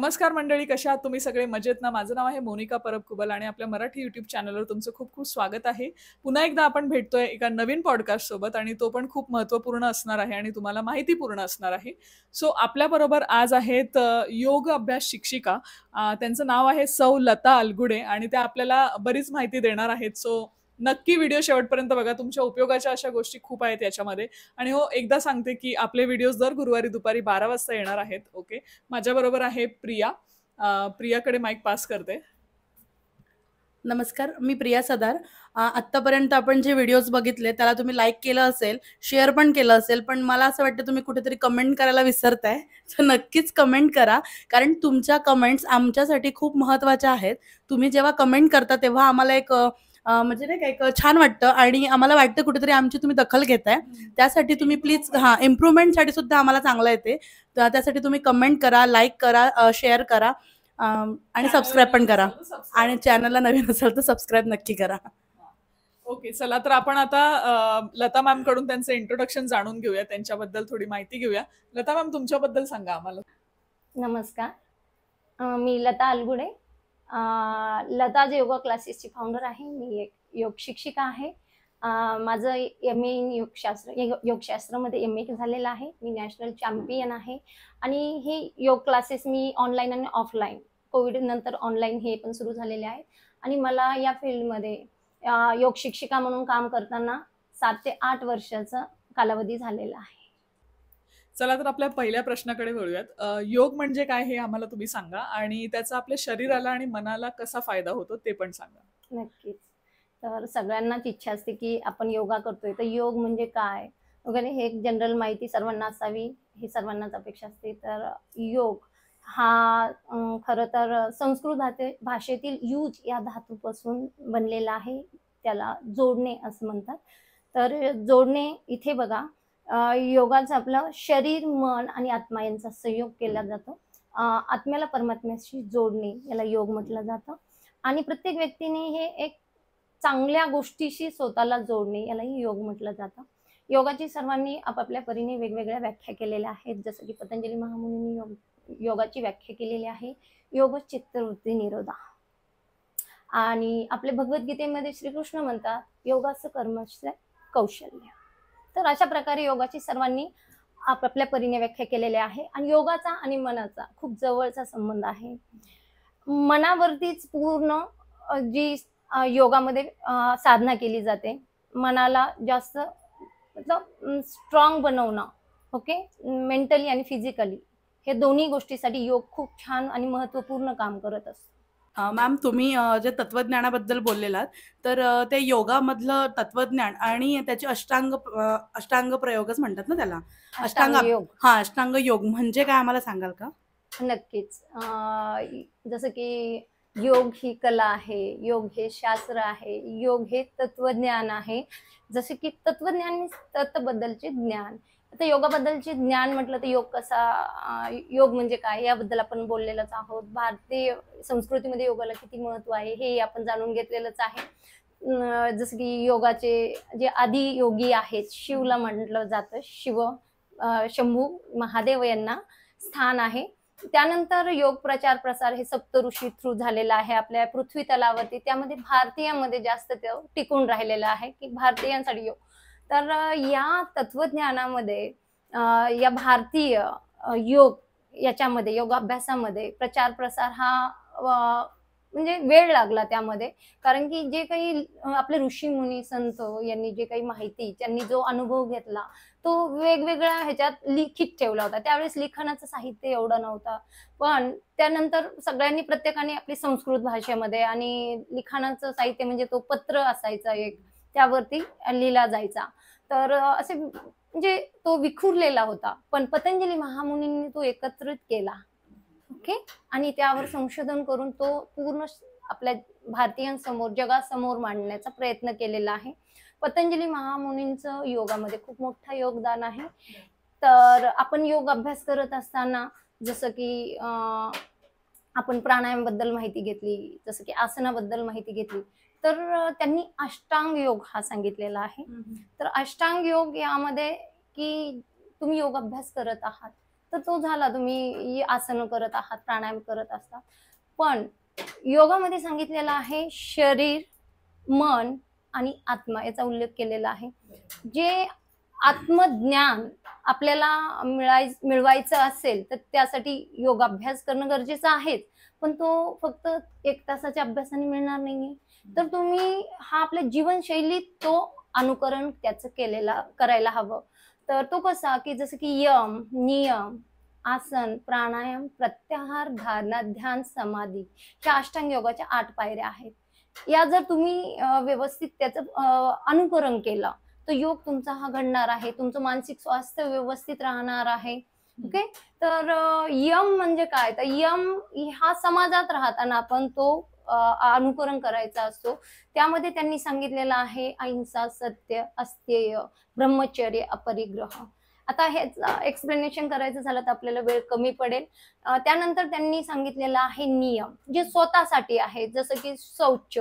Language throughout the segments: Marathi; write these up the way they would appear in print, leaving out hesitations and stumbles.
नमस्कार मंडळी, कशा आहात तुम्ही सगळे? मजेत ना? माझं नाव आहे मोनिका परब कुबल आणि आपल्या मराठी यूट्यूब चॅनलवर तुमचं खूप खूप स्वागत आहे. पुन्हा एकदा आपण भेटतोय एका नवीन पॉडकास्ट सोबत आणि तो पण खूप महत्त्वपूर्ण असणार आहे आणि तुम्हाला माहितीपूर्ण असणार आहे. सो आपल्याबरोबर आज आहेत योग अभ्यास शिक्षिका. त्यांचं नाव आहे सौ लता अलगुडे आणि त्या आपल्याला बरीच माहिती देणार आहेत. सो नक्की व्हिडिओ शेवटपर्यंत बघा. तुमच्या उपयोगाच्या अशा गोष्टी खूप आहेत याच्यामध्ये. आणि हो, एकदा सांगते की आपले व्हिडिओज दर गुरुवारी दुपारी 12 वाजता येणार आहेत. ओके. माझ्याबरोबर आहे प्रिया. प्रियाकडे माईक पास करते. नमस्कार, मी प्रिया सदार. आत्तापर्यंत आपण जे व्हिडिओज बघितले त्याला तुम्ही लाईक केलं असेल, शेअर पण केलं असेल, पण मला असं वाटतं तुम्ही कुठेतरी कमेंट करायला विसरताय. तर नक्कीच कमेंट करा, कारण तुमच्या कमेंट्स आमच्यासाठी खूप महत्त्वाच्या आहेत. तुम्ही जेव्हा कमेंट करता तेव्हा आम्हाला एक म्हणजे नाही का एक छान वाटतं आणि आम्हाला वाटतं कुठेतरी आमची तुम्ही दखल घेताय. त्यासाठी तुम्ही प्लीज इम्प्रूव्हमेंटसाठी सुद्धा आम्हाला चांगलं येते. त्यासाठी तुम्ही कमेंट करा, लाईक करा, शेअर करा आणि सबस्क्राईब पण करा. आणि चॅनलला नवीन असेल तर सबस्क्राईब नक्की करा. ओके, चला तर आपण आता लता मॅम कडून त्यांचं इंट्रोडक्शन जाणून घेऊया, त्यांच्याबद्दल थोडी माहिती घेऊया. लता मॅम, तुमच्याबद्दल सांगा आम्हाला. नमस्कार, मी लता अलगुडे. लताज योगा क्लासेसची फाउंडर आहे. मी एक योग शिक्षिका आहे. माझं एम ए इन योगशास्त्रामध्ये एम ए झालेलं आहे. मी नॅशनल चॅम्पियन आहे आणि हे योग क्लासेस मी ऑनलाईन आणि ऑफलाईन, कोविड नंतर ऑनलाईन हे पण सुरू झालेले आहेत. आणि मला या फील्डमध्ये योग शिक्षिका म्हणून काम करताना 7 ते 8 वर्षाचा कालावधी झालेला आहे. चला तर आपल्या पहिल्या प्रश्नाकडे वळूयात. योग म्हणजे काय हे आम्हाला तुम्ही सांगा आणि त्याचा आपल्या शरीराला आणि मनाला कसा फायदा होतो ते पण सांगा. नक्कीच. तर सगळ्यांनाच इच्छा असते की आपण योगा करतोय, तर योग म्हणजे काय वगैरे हे एक जनरल माहिती सर्वांना असावी, ही सर्वांनाच अपेक्षा असते. तर योग हा खरं तर संस्कृत भाषेतील यूज या धातूपासून बनलेला आहे. त्याला जोडणे असं म्हणतात. तर जोडणे इथे बघा, योगाचं आपलं शरीर, मन आणि आत्मा यांचा संयोग केला जातो. आत्म्याला परमात्म्याशी जोडणे याला योग म्हटलं जातं. आणि प्रत्येक व्यक्तीने हे एक चांगल्या गोष्टीशी स्वतःला जोडणे यालाही योग म्हटलं जातं. योगाची सर्वांनी आपापल्या परीने वेगवेगळ्या व्याख्या केलेल्या आहेत. जसं की पतंजली महामुनींनी योगाची व्याख्या केलेली आहे, योग चित्तवृत्ती निरोधा. आणि आपल्या भगवद्गीतेमध्ये श्रीकृष्ण म्हणतात योगाचं कर्मच कौशल्य. तर अशा प्रकारे योगाची सर्वांनी आपापल्या परीने व्याख्या केलेल्या आहे. आणि योगाचा आणि मनाचा खूप जवळचा संबंध आहे. मनावरतीच पूर्ण जी योगामध्ये साधना केली जाते. मनाला जास्त मतलब स्ट्रॉंग बनवणं, ओके, मेंटली आणि फिजिकली, हे दोन्ही गोष्टीसाठी योग खूप छान आणि महत्त्वपूर्ण काम करत असतो. मॅम, तुम्ही जे तत्वज्ञानाबद्दल बोललेलात, तर ते योगामधलं तत्वज्ञान आणि त्याचे अष्टांग प्रयोगच म्हणतात ना त्याला, अष्टांग योग. अष्टांग योग म्हणजे काय आम्हाला सांगाल का? नक्कीच. जसं की योग ही कला आहे, योग हे शास्त्र आहे, योग हे तत्वज्ञान आहे. जसे की तत्वज्ञान तत्बद्दलचे ज्ञान. आता योगाबद्दलचे ज्ञान म्हटलं तर योग कसा, योग म्हणजे काय याबद्दल आपण बोललेलंच आहोत. भारतीय संस्कृतीमध्ये योगाला किती महत्त्व आहे हे आपण जाणून घेतलेलंच आहे. जसं की योगाचे जे आदी योगी आहेत, शिवला म्हटलं जातं, शंभू महादेव यांना स्थान आहे. त्यानंतर योग प्रचार प्रसार हे सप्त ऋषी थ्रू झालेला आहे आपल्या पृथ्वी तलावरती. त्यामध्ये भारतीयांमध्ये जास्त ते टिकून राहिलेलं आहे की भारतीयांसाठी योग. तर या तत्वज्ञानामध्ये या भारतीय योग याच्यामध्ये योगाभ्यासामध्ये प्रचार प्रसार हा म्हणजे वेळ लागला त्यामध्ये. कारण की जे काही आपले ऋषी मुनी संत यांनी जे काही माहिती, त्यांनी जो अनुभव घेतला तो वेगवेगळ्या ह्याच्यात लिखित ठेवला होता. त्यावेळेस लिखाणाचं साहित्य एवढं नव्हतं. पण त्यानंतर सगळ्यांनी प्रत्येकाने आपली संस्कृत भाषेमध्ये, आणि लिखाणाचं साहित्य म्हणजे तो पत्र असायचा एक, त्यावरती लिहिला जायचा. तर असे म्हणजे तो विखुरलेला होता. पण पतंजली महामुनींनी तो एकत्रित केला, ओके, आणि त्यावर संशोधन करून तो पूर्ण आपल्या भारतीयांसमोर, जगासमोर मांडण्याचा प्रयत्न केलेला आहे. पतंजली महामुनींचं योगामध्ये खूप मोठं योगदान आहे. तर आपण योग अभ्यास करत असताना जसं की आपण प्राणायामबद्दल माहिती घेतली, जसं की आसनाबद्दल माहिती घेतली, तर त्यांनी अष्टांग योग हा सांगितलेला आहे. तर अष्टांग योग यामध्ये की तुम्ही योग अभ्यास करत आहात तर तो झाला, तुम्ही आसन करत आहात, प्राणायाम करत असता. पण योगामध्ये सांगितलेलं आहे शरीर, मन आणि आत्मा याचा उल्लेख केलेला आहे. जे आत्मज्ञान आपल्याला मिळवायचं असेल तर त्यासाठी योगाभ्यास करणं गरजेचं आहेच, पण तो फक्त 1 तासाच्या अभ्यासाने मिळणार नाहीये. तर तुम्ही हा आपल्या जीवनशैलीत तो अनुकरण त्याचं करायला हवं. तर तो कसा, की जसं की यम, नियम, आसन, प्राणायाम, प्रत्याहार, धारणा, ध्यान, समाधी ह्या अष्टांग योगाच्या 8 पायऱ्या आहेत. या जर तुम्ही व्यवस्थित त्याचं अनुकरण केलं तर योग तुमचा हा घडणार आहे. तुमचं मानसिक स्वास्थ्य व्यवस्थित राहणार आहे. ओके. तर यम म्हणजे काय, तर यम हा समाजात राहताना आपण तो अनुकरण करायचा असतो. त्यामध्ये त्यांनी सांगितलेलं आहे अहिंसा, सत्य, अस्तेय, ब्रह्मचर्य, अपरिग्रह. आता हेच एक्सप्लेनेशन करायचं झालं तर आपल्याला वेळ कमी पडेल. त्यानंतर त्यांनी सांगितलेलं आहे नियम, जे स्वतःसाठी आहे, जसं की शौच.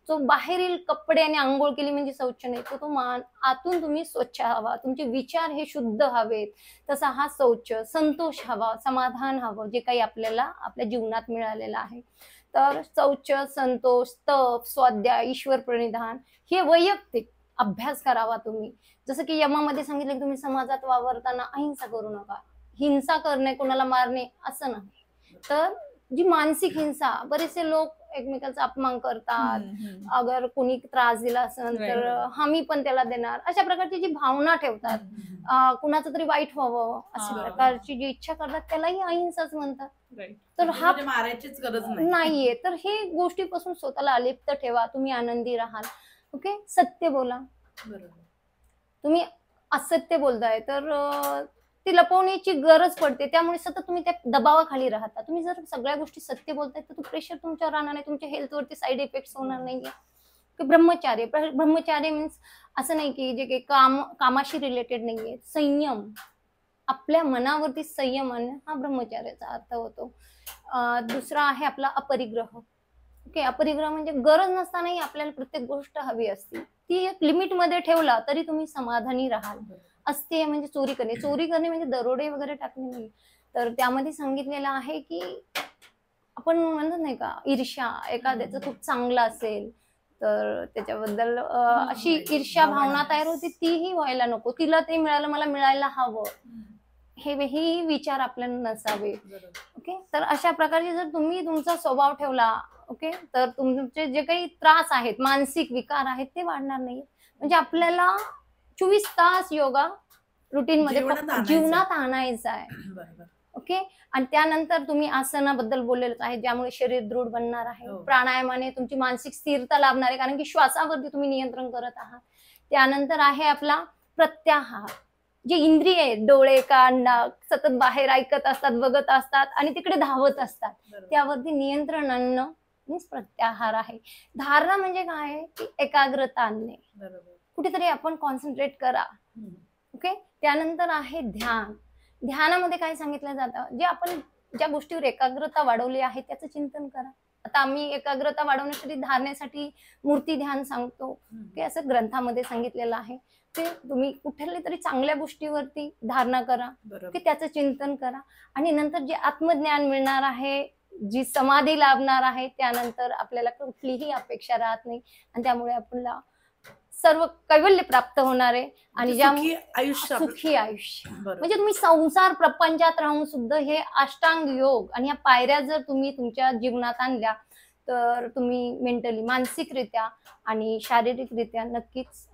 जो बाहेरील कपडे आणि आंघोळ केली म्हणजे शौच नाही, तो आतून तुम्ही स्वच्छ हवा, तुमचे विचार हे शुद्ध हवेत. तसा हा शौच, संतोष हवा, समाधान हवं, जे काही आपल्याला आपल्या जीवनात मिळालेलं आहे. तर शौच, संतोष, तप, स्वाध्याय, ईश्वर प्रणिधान हे वैयक्तिक अभ्यास करावा तुम्ही. जसं की यमामध्ये सांगितलं की तुम्ही समाजात वावरताना अहिंसा करू नका. हिंसा करणे, कोणाला मारणे असं नाही. तर जी मानसिक हिंसा, बरेचसे लोक एकमेकांचा अपमान करतात, अगर कोणी त्रास दिला असेल तर हमी पण त्याला देणार, अशा प्रकारची जी भावना ठेवतात, कुणाचं तरी वाईट व्हावं अशा प्रकारची जी इच्छा करतात त्यालाही अहिंसाच म्हणतात. तर हा मारायचीच गरज नाहीये. तर हे गोष्टीपासून स्वतःला अलिप्त ठेवा, तुम्ही आनंदी राहाल. ओके. सत्य बोला. तुम्ही असत्य बोलताय तर ती लपवण्याची गरज पडते, त्यामुळे सतत तुम्ही त्या दबावाखाली राहता. तुम्ही जर सगळ्या गोष्टी सत्य बोलताय तर तो प्रेशर तुमच्यावर राहणार नाही, तुमच्या हेल्थवरती साईड इफेक्ट्स होणार नाहीये. ब्रह्मचार्य, ब्रह्मचार्य मीन्स असं नाही की जे काही कामाशी रिलेटेड नाहीये. संयम, आपल्या मनावरती संयम आणणं हा ब्रह्मचार्याचा अर्थ होतो. दुसरा आहे आपला अपरिग्रह. ओके. अपरिग्रह म्हणजे गरज नसतानाही आपल्याला प्रत्येक गोष्ट हवी असते, ती एक लिमिट मध्ये ठेवला तरी तुम्ही समाधानी राहाल. अस्तेय म्हणजे चोरी करणे. चोरी करणे म्हणजे दरोडे वगैरे टाकणे नाही. तर त्यामध्ये सांगितलेलं आहे की आपण म्हणत नाही का, ईर्ष्या, एखाद्याचं खूप चांगलं असेल तर त्याच्याबद्दल अशी ईर्ष्या भावना तयार होती, तीही व्हायला नको. तिला ते मिळालं, मला मिळायला हवं, हे विचार आपल्याला नसावे. ओके. तर अशा प्रकारचे जर तुम्ही तुमचा स्वभाव ठेवला, ओके, तर तुमचे जे काही त्रास आहेत, मानसिक विकार आहेत, ते वाढणार नाही. म्हणजे आपल्याला 24 तास योगा रुटीन मध्ये जीवनात आणायचा आहे. ओके. आणि त्यानंतर तुम्ही आसनाबद्दल बोललेलंच आहे, ज्यामुळे शरीर दृढ बनणार आहे. प्राणायामाने तुमची मानसिक स्थिरता लाभणार आहे, कारण की श्वासावरती तुम्ही नियंत्रण करत आहात. त्यानंतर आहे आपला प्रत्याहार. जे इंद्रिय आहेत, डोळे, कान, नाक, सतत बाहेर ऐकत असतात, बघत असतात आणि तिकडे धावत असतात, त्यावरती नियंत्रण आणणं मीन्स प्रत्याहार आहे. धारणा म्हणजे काय, की एकाग्रता आणणे, कुठेतरी आपण कॉन्सन्ट्रेट करा. ओके. त्यानंतर आहे ध्यान. ध्यानामध्ये काय सांगितलं जातं, जे आपण ज्या गोष्टीवर एकाग्रता वाढवली आहे त्याचं चिंतन करा. आता आम्ही एकाग्रता वाढवण्यासाठी धारणेसाठी मूर्ती ध्यान सांगतो, की असं ग्रंथामध्ये सांगितलेलं आहे. ते तुम्ही कुठल्या तरी चांगल्या गोष्टीवरती धारणा करा, की त्याचं चिंतन करा, आणि नंतर जे आत्मज्ञान मिळणार आहे, जी समाधी लाभणार आहे, त्यानंतर आपल्याला कुठलीही अपेक्षा राहत नाही आणि त्यामुळे आपल्याला सर्व कैवल्य प्राप्त होणार आहे आणि सुखी आयुष्य. म्हणजे तुम्ही संसार प्रपंचात राहून सुद्धा हे अष्टांग योग आणि या पायऱ्या जर तुम्ही तुमच्या जीवनात आणल्या तर तुम्ही मेंटली, मानसिकरित्या आणि शारीरिकरित्या नक्कीच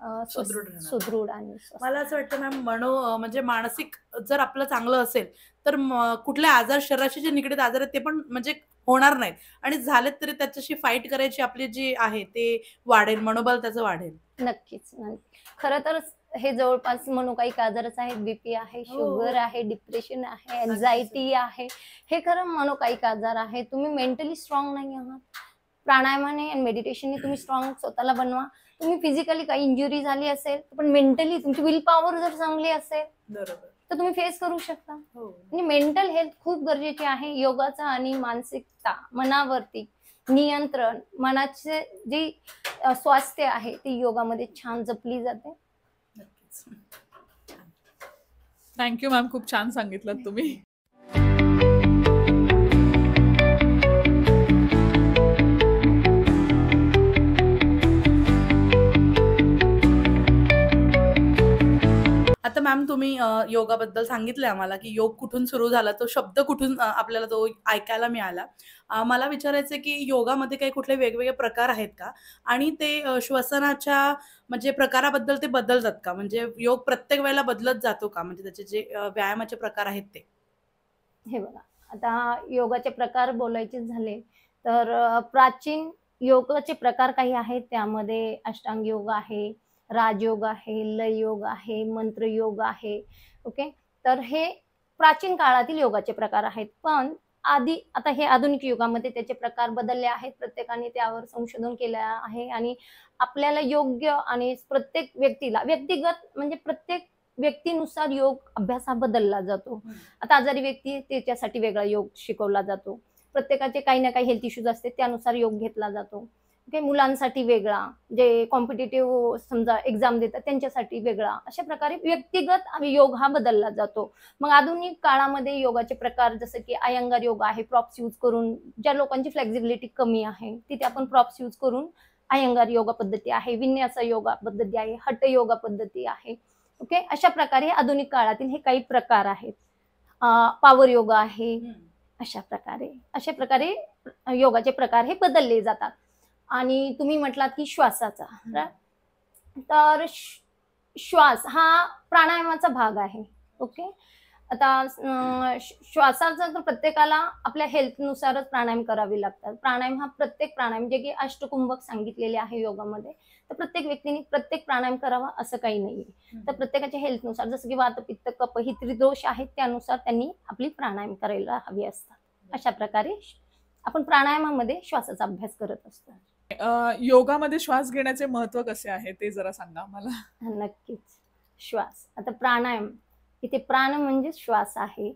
सुदृढ आणि मला असं वाटतं मॅम, म्हणजे मानसिक जर आपलं चांगलं असेल तर कुठले आजार, शरीराशी जे निगडीत आजार आहेत ते पण म्हणजे होणार नाहीत, आणि झालेत तरी त्याच्याशी फाईट करायची आपली जी आहे ते वाढेल, मनोबल त्याचं वाढेल. नक्कीच. खरं तर हे जवळपास मनोकायिक आजारच आहेत. बीपी आहे, शुगर आहे, डिप्रेशन आहे, एन्झायटी आहे, हे खरं मनोकायिक आजार आहे. तुम्ही मेंटली स्ट्रॉंग नाही आहात. प्राणायामाने आणि मेडिटेशनने तुम्ही स्ट्रॉंग स्वतःला बनवा. तुम्ही फिजिकली काही इंजुरी झाली असेल पण मेंटली तुमची विल पॉवर जर चांगली असेल तर तुम्ही फेस करू शकता. म्हणजे मेंटल हेल्थ खूप गरजेची आहे. योगाचा आणि मानसिकता, मनावरती नियंत्रण, मनाचे जी स्वास्थ्य आहे ती योगामध्ये छान जपली जाते. थँक्यू मॅम, खूप छान सांगितलं तुम्ही. आता मॅम तुम्ही योगाबद्दल सांगितलं आम्हाला की योग कुठून सुरू झाला, तो शब्द कुठून आपल्याला तो ऐकायला मिळाला. मला विचारायचं आहे की योगामध्ये काही कुठले वेगवेगळे प्रकार आहेत का? आणि ते श्वसनाच्या म्हणजे प्रकाराबद्दल ते बदलतात का? म्हणजे योग प्रत्येक वेळेला बदलत जातो का? म्हणजे त्याचे जे व्यायामाचे प्रकार आहेत ते? हे बघा, आता योगाचे प्रकार बोलायचे झाले तर प्राचीन योगाचे प्रकार काही आहेत. त्यामध्ये अष्टांग योग आहे, राजयोग आहे, लय योग आहे, मंत्र योग आहे. ओके, तर हे प्राचीन काळातील योगाचे प्रकार आहेत. पण आता हे आधुनिक युगामध्ये त्याचे प्रकार बदलले आहेत. प्रत्येकाने त्यावर संशोधन केलं आहे आणि आपल्याला योग्य आणि प्रत्येक व्यक्तीला व्यक्तिगत म्हणजे प्रत्येक व्यक्तीनुसार योग अभ्यास हा बदलला जातो. आता आजारी व्यक्ती त्याच्यासाठी वेगळा योग शिकवला जातो. प्रत्येकाचे काही ना काही हेल्थ इश्यूज असते, त्यानुसार योग घेतला जातो. ओके, मुलांसाठी वेगळा, जे कॉम्पिटिटिव्ह समजा एक्झाम देतात त्यांच्यासाठी वेगळा, अशा प्रकारे व्यक्तिगत योग हा बदलला जातो. मग आधुनिक काळामध्ये योगाचे प्रकार जसं की अयंगार योग आहे, प्रॉप्स यूज करून. ज्या लोकांची फ्लेक्झिबिलिटी कमी आहे तिथे आपण प्रॉप्स यूज करून अयंगार योगा पद्धती आहे, विन्यास योगा पद्धती आहे, हठ योगा पद्धती आहे. ओके, अशा प्रकारे आधुनिक काळातील हे काही प्रकार आहेत. पॉवर योगा आहे. अशा प्रकारे योगाचे प्रकार हे बदलले जातात. आणि तुम्ही म्हटलात की श्वासाचा, तर श्वास हा प्राणायामाचा भाग आहे. ओके, आता श्वासाचा तर प्रत्येकाला आपल्या हेल्थनुसारच प्राणायाम करावे लागतात. प्राणायाम हा प्रत्येक प्राणायाम जे की अष्टकुंभक सांगितलेले आहे योगामध्ये, तर प्रत्येक व्यक्तीने प्रत्येक प्राणायाम करावा असं काही नाहीये. तर प्रत्येकाच्या हेल्थनुसार जसं की वात, पित्त, कफ ही त्रिदोष आहेत, त्यानुसार त्यांनी आपली प्राणायाम करायला हवी असतात. अशा प्रकारे आपण प्राणायामामध्ये श्वासाचा अभ्यास करत असतो. योगामध्ये श्वास घेण्याचे महत्व कसे आहे ते जरा सांगा आम्हाला. नक्कीच. श्वास, आता प्राणायाम, इथे प्राण म्हणजे श्वास आहे.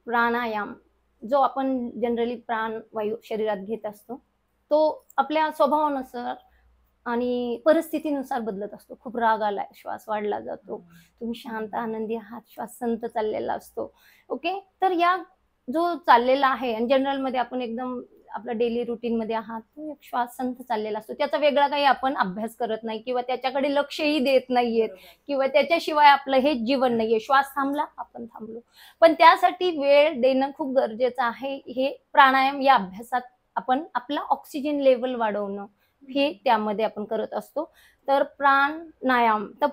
प्राणायाम जो आपण जनरली प्राणवायू शरीरात घेत असतो, तो आपल्या स्वभावानुसार आणि परिस्थितीनुसार बदलत असतो. खूप राग आलाय, श्वास वाढला जातो. तुम्ही शांत आनंदी आहात, श्वास संत चाललेला असतो. ओके, तर या जो चाललेला आहे आणि जनरलमध्ये आपण एकदम आपल्या डेली रुटीन मध्ये आहात, तो एक श्वास संत चाललेला असतो. त्याचा वेगळा काही आपण अभ्यास करत नाही किंवा त्याच्याकडे लक्षही देत नाहीयेत किंवा त्याच्याशिवाय आपलं हे जीवन नाहीये. श्वास थांबला, आपण थांबलो. पण त्यासाठी वेळ देणं खूप गरजेचं आहे. हे प्राणायाम या अभ्यासात आपण आपला ऑक्सिजन लेवल वाढवणं हे त्यामध्ये आपण करत असतो. तर प्राणायाम, तर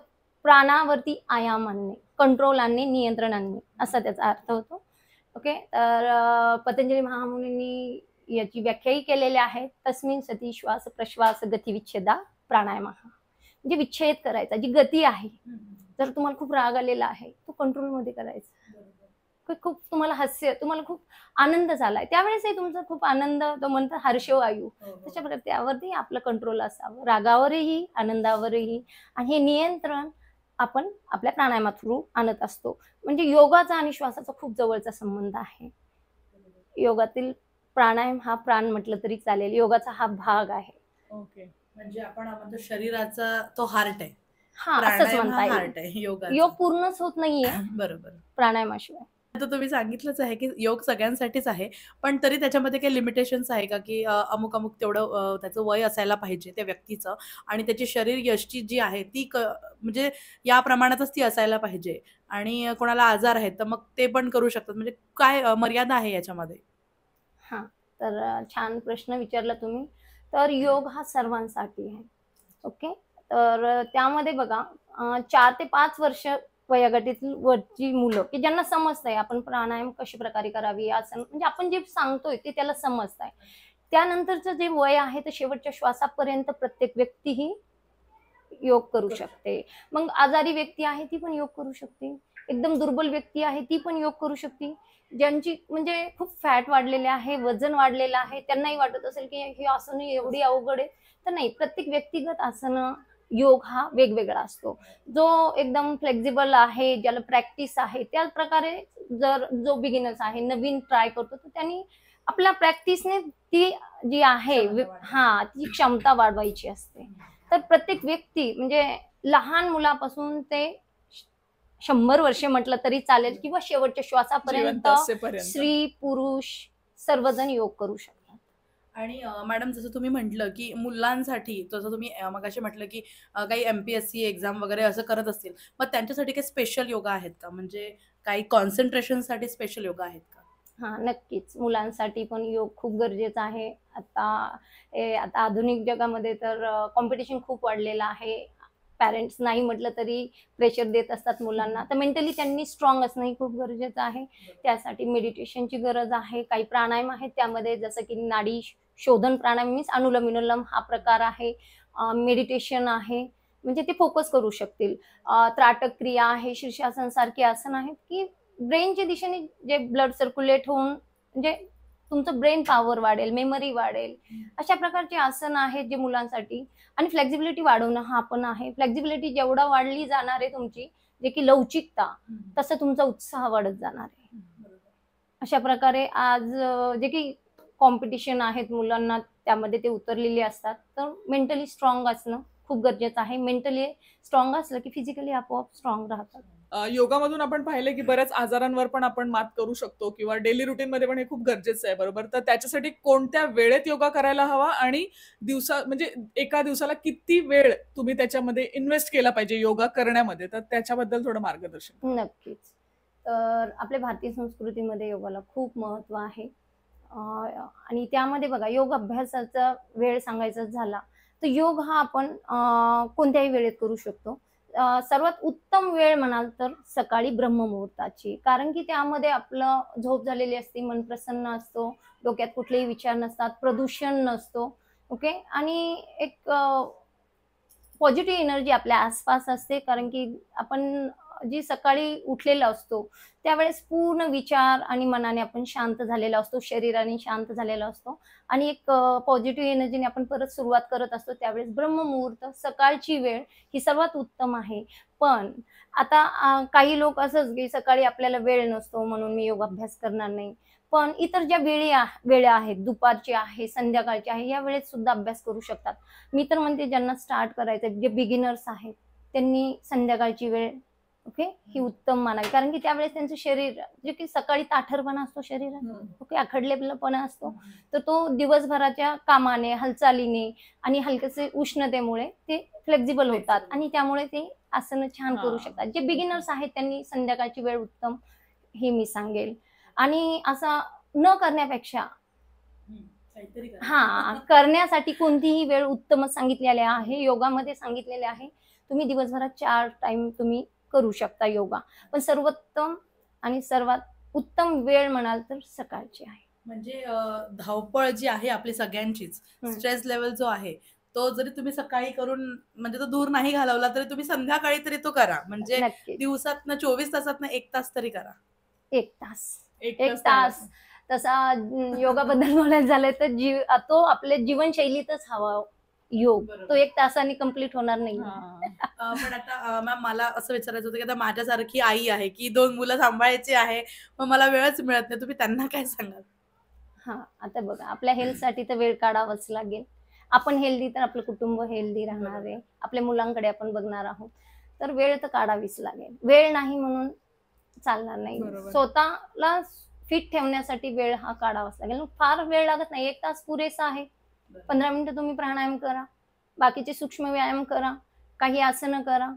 प्राणावरती आयाम आणणे, कंट्रोल आणणे, नियंत्रण आणणे असा त्याचा अर्थ होतो. ओके, तर पतंजली महामुनींनी याची व्याख्याही केलेल्या आहेत. तस्मिन सती श्वास प्रश्वास गती विच्छेदा प्राणायाम, म्हणजे विच्छेद करायचा. जी गती आहे, जर तुम्हाला खूप राग आलेला आहे तो कंट्रोलमध्ये करायचा. खूप तुम्हाला हास्य, तुम्हाला खूप आनंद झालाय, त्यावेळेसही तुमचा खूप आनंद, तो म्हणतात हर्षवायू, त्याच्या प्रकारे त्यावरती आपलं कंट्रोल असावं, रागावरही आनंदावरही. आणि हे नियंत्रण आपण आपल्या प्राणायामा थ्रू आणत असतो. म्हणजे योगाचा आणि श्वासाचा खूप जवळचा संबंध आहे. योगातील प्राणायाम हा प्राण म्हटलं तरी चालेल, योगाचा हा भाग आहे. ओके, म्हणजे आपण म्हणतो शरीराचा तो हार्ट आहे. हा, असंच म्हणता हार्ट आहे योगाचा. योग पूर्णच होत नाहीये बरोबर प्राणायामाशिवाय. आता तुम्ही सांगितलंच आहे की योग सगळ्यांसाठीच आहे, पण तरी त्याच्यामध्ये काही लिमिटेशन्स आहे का की अमुक तेवढं त्याचं वय असायला पाहिजे त्या व्यक्तीचं आणि त्याची शरीर यष्टी जी आहे ती म्हणजे या प्रमाणातच ती असायला पाहिजे, आणि कोणाला आजार आहेत तर मग ते पण करू शकतात, म्हणजे काय मर्यादा आहे याच्यामध्ये? हा, तर छान प्रश्न विचारला तुम्ही. तर योग हा सर्वांसाठी आहे. ओके, तर त्यामध्ये बघा 4 ते 5 वर्ष वयोगटातील वरची मुलं की ज्यांना समजतंय आपण प्राणायाम कशा प्रकारे करावी, आसन म्हणजे आपण जे सांगतोय ते त्याला समजतंय. त्यानंतरचं जे वय आहे तर शेवटच्या श्वासापर्यंत प्रत्येक व्यक्ती ही योग करू शकते. मग आजारी व्यक्ती आहे ती पण योग करू शकते, एकदम दुर्बल व्यक्ती आहे ती पण योग करू शकते. ज्यांची म्हणजे खूप फॅट वाढलेले आहे, वजन वाढलेलं आहे, त्यांनाही वाटत असेल की हे आसन एवढी अवघड आहे, तर नाही, प्रत्येक व्यक्तिगत आसन योग हा वेगवेगळा असतो. जो एकदम फ्लेक्झिबल आहे, ज्याला प्रॅक्टिस आहे, त्याच प्रकारे जर जो बिगिनर्स आहे, नवीन ट्राय करतो, तर त्यांनी आपल्या प्रॅक्टिसने ती जी आहे ती क्षमता वाढवायची असते. तर प्रत्येक व्यक्ती म्हणजे लहान मुलापासून ते 100 वर्ष म्हटलं तरी चालेल किंवा शेवटच्या श्वासापर्यंत स्त्री पुरुष सर्वजण योग करू शकतात. आणि मॅडम जसं तुम्ही म्हटलं, की मुलांसाठी जसं तुम्ही मगाशी म्हटलं, की काही एम-पी-एस-सी एक्झाम वगैरे असं करत असतील. मग त्यांच्यासाठी काही स्पेशल योगा आहेत का? म्हणजे काही कॉन्सन्ट्रेशनसाठी स्पेशल योगा आहेत का? हां, नक्कीच. मुलांसाठी पण योग खूप गरजेचा आहे. आता आधुनिक जगामध्ये तर कॉम्पिटिशन खूप वाढलेलं आहे. पॅरेंट्स नाही म्हटलं तरी प्रेशर देत असतात मुलांना. तर मेंटली त्यांनी स्ट्राँग असणंही खूप गरजेचं आहे. त्यासाठी मेडिटेशनची गरज आहे. काही प्राणायाम आहेत त्यामध्ये, जसं की नाडी शोधन प्राणायाम मीन्स अनुलोम-विलोम हा प्रकार आहे. मेडिटेशन आहे. म्हणजे ते फोकस करू शकतील. त्राटक क्रिया आहे, शीर्षासन सारखी आसन आहेत, की ब्रेनच्या दिशेने जे ब्लड सर्क्युलेट होऊन म्हणजे तुमचं ब्रेन पॉवर वाढेल, मेमरी वाढेल. अशा प्रकारची आसन आहेत जे मुलांसाठी. आणि फ्लेक्झिबिलिटी वाढवणं हा पण आहे. फ्लेक्झिबिलिटी जेवढा वाढली जाणार आहे तुमची, जे की लवचिकता, तसं तुमचा उत्साह वाढत जाणार आहे. अशा प्रकारे आज जे की कॉम्पिटिशन आहेत मुलांना, त्यामध्ये ते उतरलेले असतात. तर मेंटली स्ट्रॉंग असणं खूप गरजेचं आहे. मेंटली स्ट्रॉंग असलं की फिजिकली आपोआप स्ट्रॉंग राहतात. योगामधून आपण पाहिलं की बऱ्याच आजारांवर पण आपण मात करू शकतो किंवा डेली रुटीन मध्ये पण हे खूप गरजेचं आहे, बरोबर? तर त्याच्यासाठी कोणत्या वेळेत योगा करायला हवा आणि म्हणजे एका दिवसाला किती वेळ तुम्ही त्याच्यामध्ये इन्व्हेस्ट केला पाहिजे योगा करण्यामध्ये, तर त्याच्याबद्दल थोडं मार्गदर्शन. नक्कीच. तर आपल्या भारतीय संस्कृतीमध्ये योगाला खूप महत्त्व आहे. आणि त्यामध्ये बघा, योग अभ्यासाचा वेळ सांगायचा झाला, तर योग हा आपण कोणत्याही वेळेत करू शकतो. सर्वात उत्तम वेळ म्हणाल तर सकाळी ब्रह्ममुहूर्ताची. कारण की त्यामध्ये आपलं झोप झालेली असते, मन प्रसन्न असतो, डोक्यात कुठलेही विचार नसतात, प्रदूषण नसतो. ओके. आणि एक पॉझिटिव्ह एनर्जी आपल्या आसपास असते. कारण की आपण जी सकाळी उठलेला असतो त्यावेळेस पूर्ण विचार आणि मनाने आपण शांत झालेला असतो, शरीराने शांत झालेला असतो आणि एक पॉझिटिव्ह एनर्जीने आपण परत सुरुवात करत असतो. त्यावेळेस ब्रह्ममुहूर्त सकाळची वेळ ही सर्वात उत्तम आहे. पण आता काही लोक असंच की सकाळी आपल्याला वेळ नसतो म्हणून मी योगाभ्यास करणार नाही. पण इतर ज्या वेळा आहेत, दुपारची आहे, संध्याकाळची आहे, या वेळेत सुद्धा अभ्यास करू शकतात. मी तर म्हणते ज्यांना स्टार्ट करायचं, जे बिगिनर्स आहेत, त्यांनी संध्याकाळची वेळ ओके ही उत्तम मानावी. कारण की त्यावेळेस त्यांचं शरीर जे की सकाळी ताठरपणा असतो शरीरात, ओके, आखडलेपणा असतो, तर तो दिवसभराच्या कामाने, हालचालीने आणि हलकेसे उष्णतेमुळे ते फ्लेक्झिबल होतात आणि त्यामुळे ते आसनं छान करू शकतात. जे बिगिनर्स आहेत त्यांनी संध्याकाळची वेळ उत्तम हे मी सांगेल. आणि असं न करण्यापेक्षा करण्यासाठी कोणतीही वेळ उत्तमच सांगितलेली आहे, योगामध्ये सांगितलेले आहे. तुम्ही दिवसभरात 4 टाइम तुम्ही करू शकता योगा. पण सर्वोत्तम आणि सर्वात उत्तम वेळ म्हणाल तर सकाळची आहे. म्हणजे धावपळ जी आहे आपली सगळ्यांचीच, स्ट्रेस लेवल जो आहे तो जरी तुम्ही सकाळी करून म्हणजे तो दूर नाही घालवला तरी तुम्ही संध्याकाळी तरी तो करा. म्हणजे दिवसातनं 24 तासातनं 1 तास तरी करा. 1 तास. तसा योगाबद्दल बोलायचं झालं तर तो आपल्या जीवनशैलीतच हवा योग. तो 1 तासाने कंप्लीट होणार नाही. पण आता मॅम मला असं विचारायचं होतं की आता माझ्यासारखी आई आहे की 2 मुलं सांभाळायची आहे, मग मला वेळच मिळत नाही. तुम्ही त्यांना काय सांगाल? आता बघा, आपल्या हेल्थसाठी तर वेळ काढावाच लागेल. आपण हेल्दी तर आपलं कुटुंब हेल्दी राहणार आहे. आपल्या मुलांकडे आपण बघणार आहोत. तर वेळ तर काढावीच लागेल. वेळ नाही म्हणून चालणार नाही. स्वतःला फिट ठेवण्यासाठी वेळ हा काढावाच लागेल. फार वेळ लागत नाही, 1 तास पुरेसा आहे. 15 मिनिटं तुम्ही प्राणायाम करा, बाकीचे सूक्ष्म व्यायाम करा, काही आसनं करा.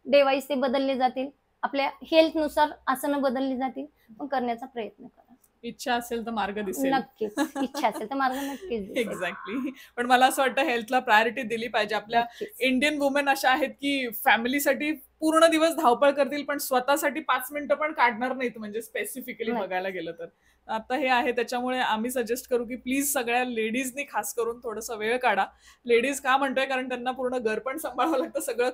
डे वाईज ते बदलले जातील, आपल्या हेल्थनुसार आसनं बदलली जातील. पण करण्याचा प्रयत्न करा. इच्छा असेल तर मार्ग दिसेल. नक्कीच. इच्छा असेल तर मार्ग नक्कीच दिसेल. एक्झॅक्टली. पण मला असं वाटतं हेल्थला प्रायोरिटी दिली पाहिजे. आपल्या इंडियन वुमेन अशा आहेत की फॅमिलीसाठी पूर्ण दिवस धावपळ करतील पण स्वतःसाठी 5 मिनिटं पण काढणार नाहीत, म्हणजे स्पेसिफिकली बघायला गेलं तर. आता हे आहे, त्याच्यामुळे आम्ही सजेस्ट करू की प्लीज सगळ्या लेडीजनी खास करून थोडासा वेळ काढा. लेडीज का म्हणतोय, कारण त्यांना पूर्ण घर पण सांभाळावं लागतं, सगळं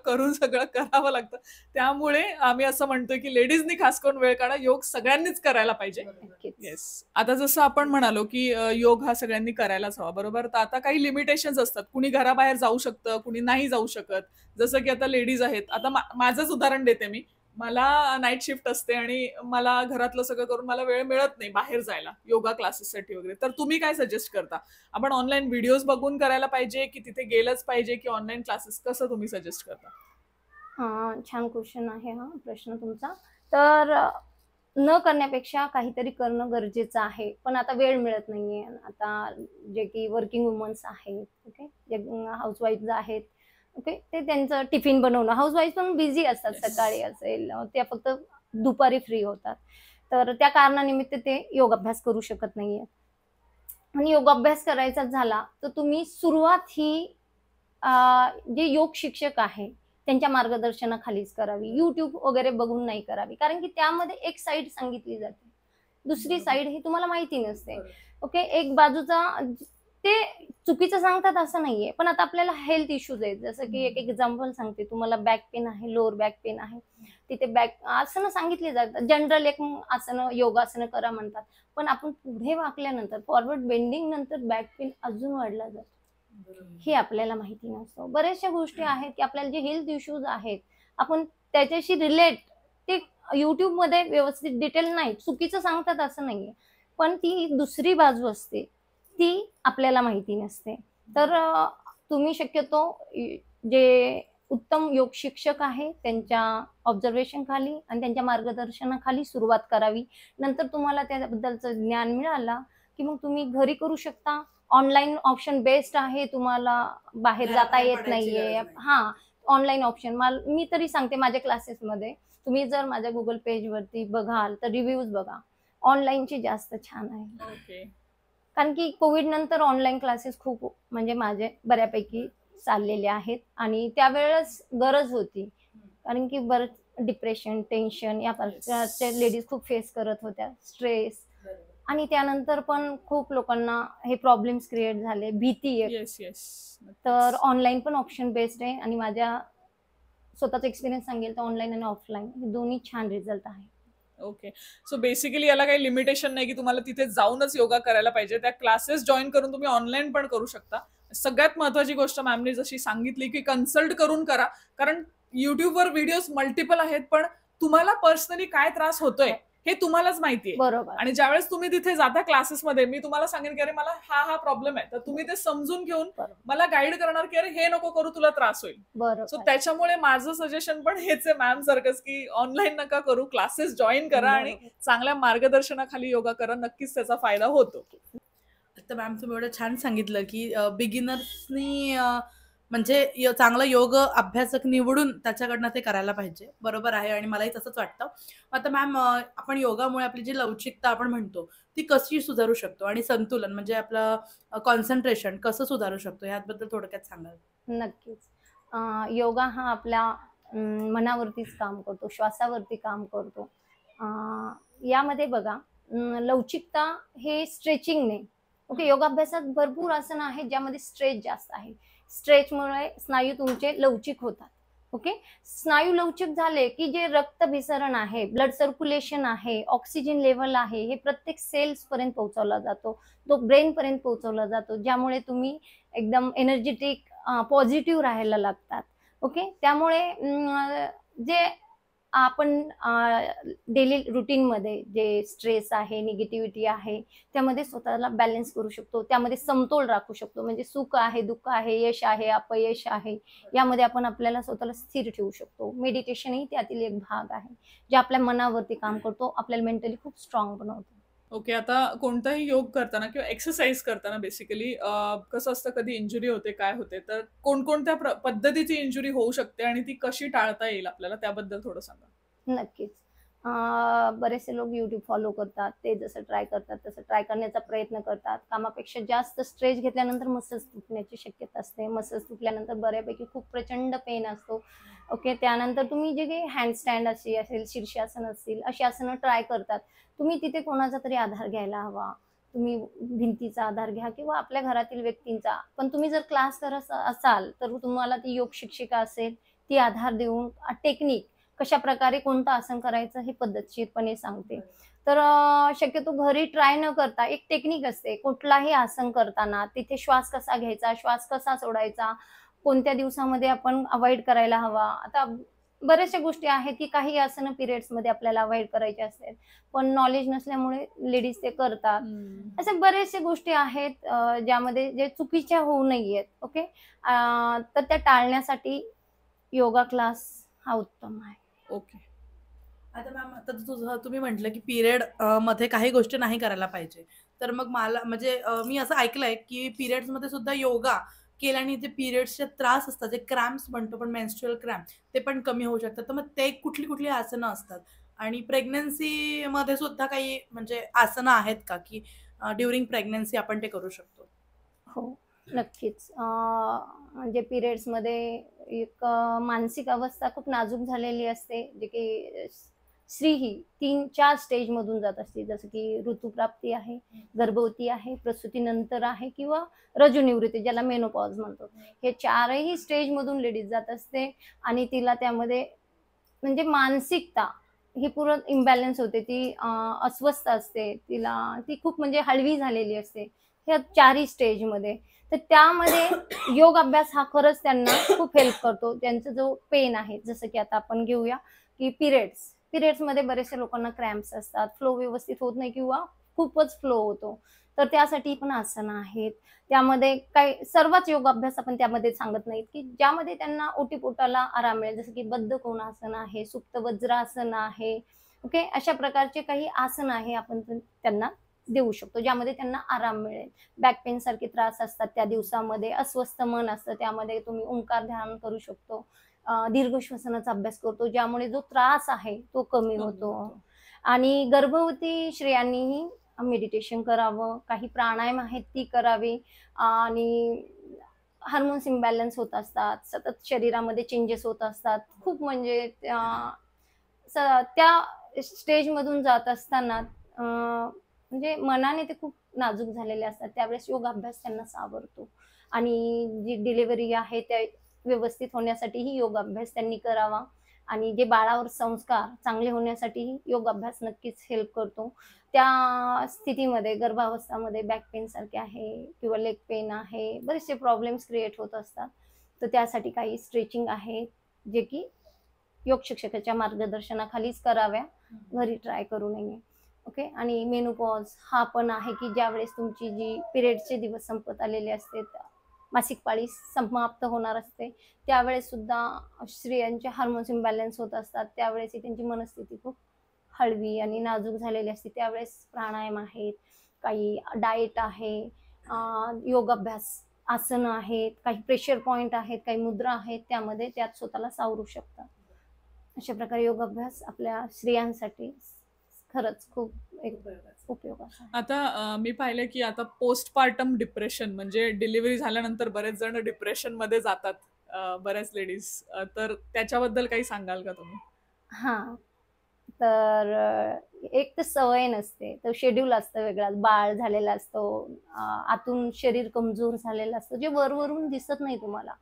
करावं लागतं. त्यामुळे आम्ही असं म्हणतोय की लेडीजनी खास करून वेळ काढा. योग सगळ्यांनीच करायला पाहिजे. येस. आता जसं आपण म्हणालो की योग हा सगळ्यांनी करायलाच हवा, बरोबर? तर आता काही लिमिटेशन्स असतात. कुणी घराबाहेर जाऊ शकतं, कुणी नाही जाऊ शकत. जसं की आता लेडीज आहेत, आता माझंच उदाहरण देते मी. मला नाईट शिफ्ट असते आणि मला घरातलं सगळं करून मला वेळ मिळत नाही बाहेर जायला योगा क्लासेससाठी वगैरे. तर तुम्ही काय सजेस्ट करता? आपण ऑनलाईन व्हिडिओज बघून करायला पाहिजे की तिथे गेलंच पाहिजे की ऑनलाईन क्लासेस, कसं तुम्ही सजेस्ट करता? छान क्वेश्चन आहे हा प्रश्न तुमचा. तर न करण्यापेक्षा काहीतरी करणं गरजेचं आहे. पण आता वेळ मिळत नाहीये. आता जे की वर्किंग वुमन्स आहेत, ओके, जे हाऊसवाईफ आहेत, ओके, ते त्यांचं टिफिन बनवणं, हाऊसवाईफ पण बिझी असतात, Yes. सकाळी असेल, त्या फक्त दुपारी फ्री होतात. तर त्या कारणानिमित्त ते योगाभ्यास करू शकत नाहीये. आणि योगाभ्यास करायचा झाला तर तुम्ही सुरुवात ही जे योग शिक्षक आहे त्यांच्या मार्गदर्शनाखालीच करावी. YouTube वगैरे बघून नाही करावी. कारण की त्यामध्ये एक साईड सांगितली जाते. दुसरी बरोबर. साईड ही तुम्हाला माहिती नसते. बरोबर. ओके, एक बाजूचा ते चुकीचं सांगतात असं नाहीये. पण आता आपल्याला हेल्थ इश्यूज आहेत. जसं की एक एक्झाम्पल सांगते तुम्हाला, बॅक पेन आहे, लोअर बॅक पेन आहे. तिथे बॅक आसनं सांगितली जातात. जनरल एक आसनं, योगासनं करा म्हणतात. पण आपण पुढे वाकल्यानंतर, फॉरवर्ड बेंडिंग नंतर बॅक पेन अजून वाढला जातो. हे आपल्याला माहिती नसतं. बऱ्याचशा गोष्टी आहेत की आपल्याला जे हेल्थ इश्यूज आहेत आपण त्याच्याशी रिलेट ते YouTube मध्ये व्यवस्थित डिटेल नाही, चुकीचं सांगतात असं नाहीये, पण ती दुसरी बाजू असते ती आपल्याला माहिती नसते. तर तुम्ही शक्यतो जे उत्तम योग शिक्षक आहे त्यांच्या ऑब्झर्वेशन खाली आणि त्यांच्या मार्गदर्शनाखाली सुरुवात करावी. नंतर तुम्हाला त्याबद्दलचं ज्ञान मिळालं की मग तुम्ही घरी करू शकता. ऑनलाईन ऑप्शन बेस्ट आहे. तुम्हाला बाहेर घराबाहेर जाता येत पडायची गरज नाहीये. नाही. हा, ऑनलाईन ऑप्शन मी तरी सांगते माझ्या क्लासेसमध्ये तुम्ही जर माझ्या गुगल पेज वरती बघाल तर रिव्ह्यूज बघा, ऑनलाईनची जास्त छान आहे. ओके. कारण की कोविड नंतर ऑनलाईन क्लासेस खूप म्हणजे माझे बऱ्यापैकी चाललेले आहेत आणि त्यावेळेस गरज होती. कारण की बरंच डिप्रेशन, टेन्शन या प्रकारच्या लेडीज खूप फेस करत होत्या, स्ट्रेस, आणि त्यानंतर पण खूप लोकांना हे प्रॉब्लेम्स क्रिएट झाले, भीती आहे. Yes yes. तर ऑनलाईन पण ऑप्शन बेस्ड आहे आणि माझ्या स्वतःचा एक्सपिरियन्स सांगेल तर ऑनलाईन आणि ऑफलाईन हे दोन्ही छान रिझल्ट आहे. ओके. सो बेसिकली याला काही लिमिटेशन नाही की तुम्हाला तिथे जाऊनच योगा करायला पाहिजे. त्या क्लासेस जॉईन करून तुम्ही ऑनलाईन पण करू शकता. सगळ्यात महत्वाची गोष्ट मॅमने जशी सांगितली की कन्सल्ट करून करा, कारण युट्यूबवर व्हिडिओज मल्टिपल आहेत, पण तुम्हाला पर्सनली काय त्रास होतोय हे तुम्हालाच माहितीये. बरोबर. आणि ज्यावेळेस तुम्ही तिथे जाता क्लासेसमध्ये, मी तुम्हाला सांगेन की अरे मला हा प्रॉब्लेम आहे, तर तुम्ही ते समजून घेऊन बरोबर. मला गाईड करणार की अरे हे नको करू, तुला त्रास होईल. सो बरोबर. त्याच्यामुळे माझं सजेशन पण हेच आहे मॅम सारखंच की ऑनलाईन नका करू, क्लासेस जॉईन करा आणि चांगल्या मार्गदर्शनाखाली योगा करा, नक्कीच त्याचा फायदा होतो. आता मॅम तुम्ही एवढं छान सांगितलं की बिगिनर्सनी म्हणजे चांगला योग अभ्यासक निवडून त्याच्याकडनं ते करायला पाहिजे. बरोबर आहे आणि मलाही तसंच वाटतं. आता मॅम आपण योगामुळे आपली जी लवचिकता आपण म्हणतो ती कशी सुधारू शकतो आणि संतुलन म्हणजे आपलं कॉन्सन्ट्रेशन कसं सुधारू शकतो याबद्दल थोडक्यात सांगाल? नक्कीच. योगा हा आपल्या मनावरतीच काम करतो, श्वासावरती काम करतो. यामध्ये बघा, लवचिकता हे स्ट्रेचिंगने, ओके, योगाभ्यासात भरपूर आसनं आहेत ज्यामध्ये स्ट्रेच जास्त आहे. स्ट्रेचमुळे स्नायू तुमचे लवचिक होतात. ओके, स्नायू लवचिक झाले की जे रक्तभिसरण आहे, ब्लड सर्क्युलेशन आहे, ऑक्सिजन लेवल आहे, हे प्रत्येक सेल्स पर्यंत पोहोचवला जातो, तो ब्रेन पर्यंत पोहोचवला जातो, ज्यामुळे तुम्ही एकदम एनर्जेटिक, पॉझिटिव्ह राहायला लागतात. ओके, त्यामुळे जे आपण डेली रुटीनमध्ये जे स्ट्रेस आहे, निगेटिव्हिटी आहे, त्यामध्ये स्वतःला बॅलन्स करू शकतो, त्यामध्ये समतोल राखू शकतो. म्हणजे सुख आहे, दुःख आहे, यश आहे, अपयश आहे, यामध्ये आपण आपल्याला स्वतःला स्थिर ठेवू शकतो. मेडिटेशन ही त्यातील एक भाग आहे, जे आपल्या मनावरती काम करतो, आपल्याला मेंटली खूप स्ट्रॉंग बनवतो. ओके. आता कोणताही योग करताना किंवा एक्सरसाइज करताना बेसिकली कसं असतं, कधी इंजुरी होते, काय होते, तर कोणकोणत्या पद्धतीची इंजुरी होऊ शकते आणि ती कशी टाळता येईल आपल्याला, त्याबद्दल थोडं सांगा. नक्कीच. बरेचसे लोक YouTube फॉलो करतात, ते जसं ट्राय करतात तसं ट्राय करण्याचा प्रयत्न करतात. कामापेक्षा जास्त स्ट्रेच घेतल्यानंतर मसल्स तुटण्याची शक्यता असते. मसल्स तुटल्यानंतर बऱ्यापैकी खूप प्रचंड पेन असतो. ओके, त्यानंतर तुम्ही जे काही हँडस्टँड असेल, शीर्षासन असतील, अशी आसनं ट्राय करतात. तुम्ही तिथे कोणाचा तरी आधार घ्यायला हवा. तुम्ही भिंतीचा आधार घ्या किंवा आपल्या घरातील व्यक्तींचा. पण तुम्ही जर क्लास करत असाल तर तुम्हाला ती योग शिक्षिका असेल, ती आधार देऊन टेक्निक कशा प्रकारे कोणतं आसन करायचं हे पद्धतशीरपणे सांगते. तर शक्यतो घरी ट्राय न करता एक टेक्निक असते. कुठलाही आसन करताना तिथे श्वास कसा घ्यायचा, श्वास कसा सोडायचा, कोणत्या दिवसामध्ये आपण अवॉइड करायला हवा. आता बऱ्याचशा गोष्टी आहेत की काही आसनं पिरियड्समध्ये आपल्याला अवॉइड करायचे असतात, पण नॉलेज नसल्यामुळे लेडीज ते करतात. अशा बऱ्याचशा गोष्टी आहेत ज्यामध्ये जे चुकीच्या होऊ नयेत. ओके, तर त्या टाळण्यासाठी योगा क्लास हा उत्तम आहे. ओके. आता मॅम आता तुम्ही म्हटलं की पिरियड मध्ये काही गोष्टी नाही करायला पाहिजे. तर मग मला म्हणजे मी असं ऐकलंय की पिरियड्समध्ये सुद्धा योगा केल्याने जे पिरियड्सचे त्रास असतात, जे क्रॅम्प्स म्हणतो पण मेन्स्ट्रुअल क्रॅम्प, ते पण कमी होऊ शकतात. तर मग ते कुठली-कुठली आसनं असतात? आणि प्रेग्नन्सीमध्ये सुद्धा काही म्हणजे आसनं आहेत का, की ड्युरिंग प्रेग्नन्सी आपण ते करू शकतो? हो, नक्कीच. म्हणजे पिरियड्समध्ये एक मानसिक अवस्था खूप नाजूक झालेली असते, जे की स्त्री ही 3-4 स्टेजमधून जात असते. जसं की ऋतुप्राप्ती आहे, गर्भवती आहे, प्रसूतीनंतर आहे किंवा रजोनिवृत्ती ज्याला मेनोपॉज म्हणतो. हे 4ही स्टेजमधून लेडीज जात असते आणि तिला त्यामध्ये म्हणजे मानसिकता ही पूर्ण इम्बॅलन्स होते. ती अस्वस्थ असते. ती खूप म्हणजे हळवी झालेली असते. ह्या 4ही स्टेजमध्ये. तर त्यामध्ये योग अभ्यास हा खरंच त्यांना खूप हेल्प करतो. त्यांचा जो पेन आहे, जसं की आता आपण घेऊया, की पिरियड्समध्ये बऱ्याचशा लोकांना क्रॅम्प्स असतात. फ्लो व्यवस्थित होत नाही किंवा खूपच फ्लो होतो. तर त्यासाठी पण आसनं आहेत. त्यामध्ये काही सर्वच योगाभ्यास आपण त्यामध्ये सांगत नाहीत, की ज्यामध्ये त्यांना ओटीपोटाला आराम मिळेल. जसं की बद्ध कोणासन आहे, सुप्त वज्रासन आहे. ओके. अशा प्रकारचे काही आसन आहे आपण त्यांना देऊ शकतो, ज्यामध्ये त्यांना आराम मिळेल. बॅक पेन सारखे त्रास असतात त्या दिवसामध्ये, अस्वस्थ मन असतं, त्यामध्ये तुम्ही ओंकार ध्यान करू शकतो. दीर्घ श्वसनाचा अभ्यास करतो, ज्यामुळे जो त्रास आहे तो कमी कमी होतो. होतो. आणि गर्भवती स्त्रियांनीही मेडिटेशन करावं, काही प्राणायाम आहेत ती करावी आणि हार्मोन्स इम्बॅलन्स होत असतात, सतत शरीरामध्ये चेंजेस होत असतात. खूप म्हणजे त्या स्टेजमधून जात असताना म्हणजे मनाने ते खूप नाजूक झालेले असतात. त्यावेळेस योगाभ्यास त्यांना सावरतो आणि जी डिलिव्हरी आहे त्या व्यवस्थित होण्यासाठीही योगाभ्यास त्यांनी करावा आणि जे बाळावर संस्कार चांगले होण्यासाठीही योगाभ्यास नक्कीच हेल्प करतो. त्या स्थितीमध्ये गर्भावस्थामध्ये बॅक पेन सारखे आहे किंवा लेग पेन आहे, बरेचसे प्रॉब्लेम्स क्रिएट होत असतात. तर त्यासाठी काही स्ट्रेचिंग आहे, जे की योग शिक्षकाच्या मार्गदर्शनाखालीच कराव्या, घरी ट्राय करू नये. ओके. आणि मेनोपॉज हा पण आहे, की ज्यावेळेस तुमची जी पिरियडचे दिवस संपत आलेले असते, मासिक पाळी समाप्त होणार असते, त्यावेळेस सुद्धा स्त्रियांचे हार्मोन्स इम्बॅलन्स होत असतात. त्यावेळेस त्यांची मनस्थिती खूप हळवी आणि नाजूक झालेली असते. त्यावेळेस प्राणायाम आहेत, काही डाएट आहे, योगाभ्यास, आसनं आहेत, काही प्रेशर पॉइंट आहेत, काही मुद्रा आहेत, त्यामध्ये त्यात स्वतःला सावरू शकतात. अशा प्रकारे योगाभ्यास आपल्या स्त्रियांसाठी खरंच खूप एक उपयोगाचा आहे. आता मी पाहिलं की आता पोस्टपार्टम डिप्रेशन म्हणजे डिलिव्हरी झाल्यानंतर बरेच जण डिप्रेशनमध्ये जातात, बऱ्याच लेडीज. तर त्याच्याबद्दल काही सांगाल का तुम्ही? हां. तर एक तर सवय नसते. तर शेड्यूल असतं वेगळाच. बाळ झालेला असतो. आतून शरीर कमजोर झालेलं असतं, जे वरवरून दिसत नाही तुम्हाला.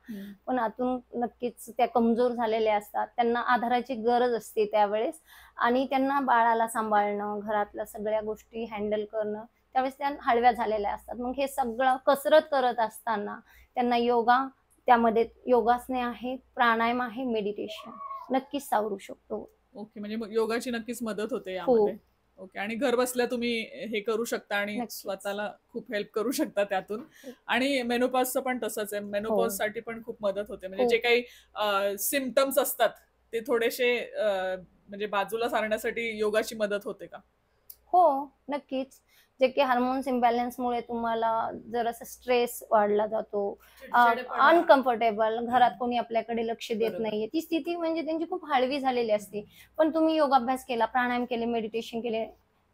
पण आतून नक्कीच त्या कमजोर झालेल्या असतात. त्यांना आधाराची गरज असते त्यावेळेस आणि त्यांना बाळाला सांभाळणं, घरातल्या सगळ्या गोष्टी हँडल करणं, त्यावेळेस त्या हळव्या झालेल्या असतात. मग हे सगळं कसरत करत असताना त्यांना त्यामध्ये योगासने आहेत, प्राणायाम आहे, मेडिटेशन नक्कीच सावरू शकतो. ओके, म्हणजे मग योगाची नक्कीच मदत होते यामध्ये. खूप. ओके, आणि घर बसल्या तुम्ही हे करू शकता आणि नक्कीच. स्वतःला खूप हेल्प करू शकता त्यातून. आणि मेनोपॉजचं पण तसंच आहे. हो. मेनोपॉजसाठी पण खूप मदत होते. म्हणजे जे खूप. काही सिम्पटम्स असतात ते थोडेसे म्हणजे बाजूला सारण्यासाठी योगाची मदत होते का? हो, नक्कीच. जे की हार्मोन्स इम्बॅलन्समुळे तुम्हाला जरासा स्ट्रेस वाढला जातो. चिडचिडेपणा. अनकम्फर्टेबल, घरात कोणी आपल्याकडे लक्ष देत बरोबर. नाहीये. ती स्थिती म्हणजे त्यांची खूप हळवी झालेली असते. पण तुम्ही योगाभ्यास केला, प्राणायाम केले, मेडिटेशन केले,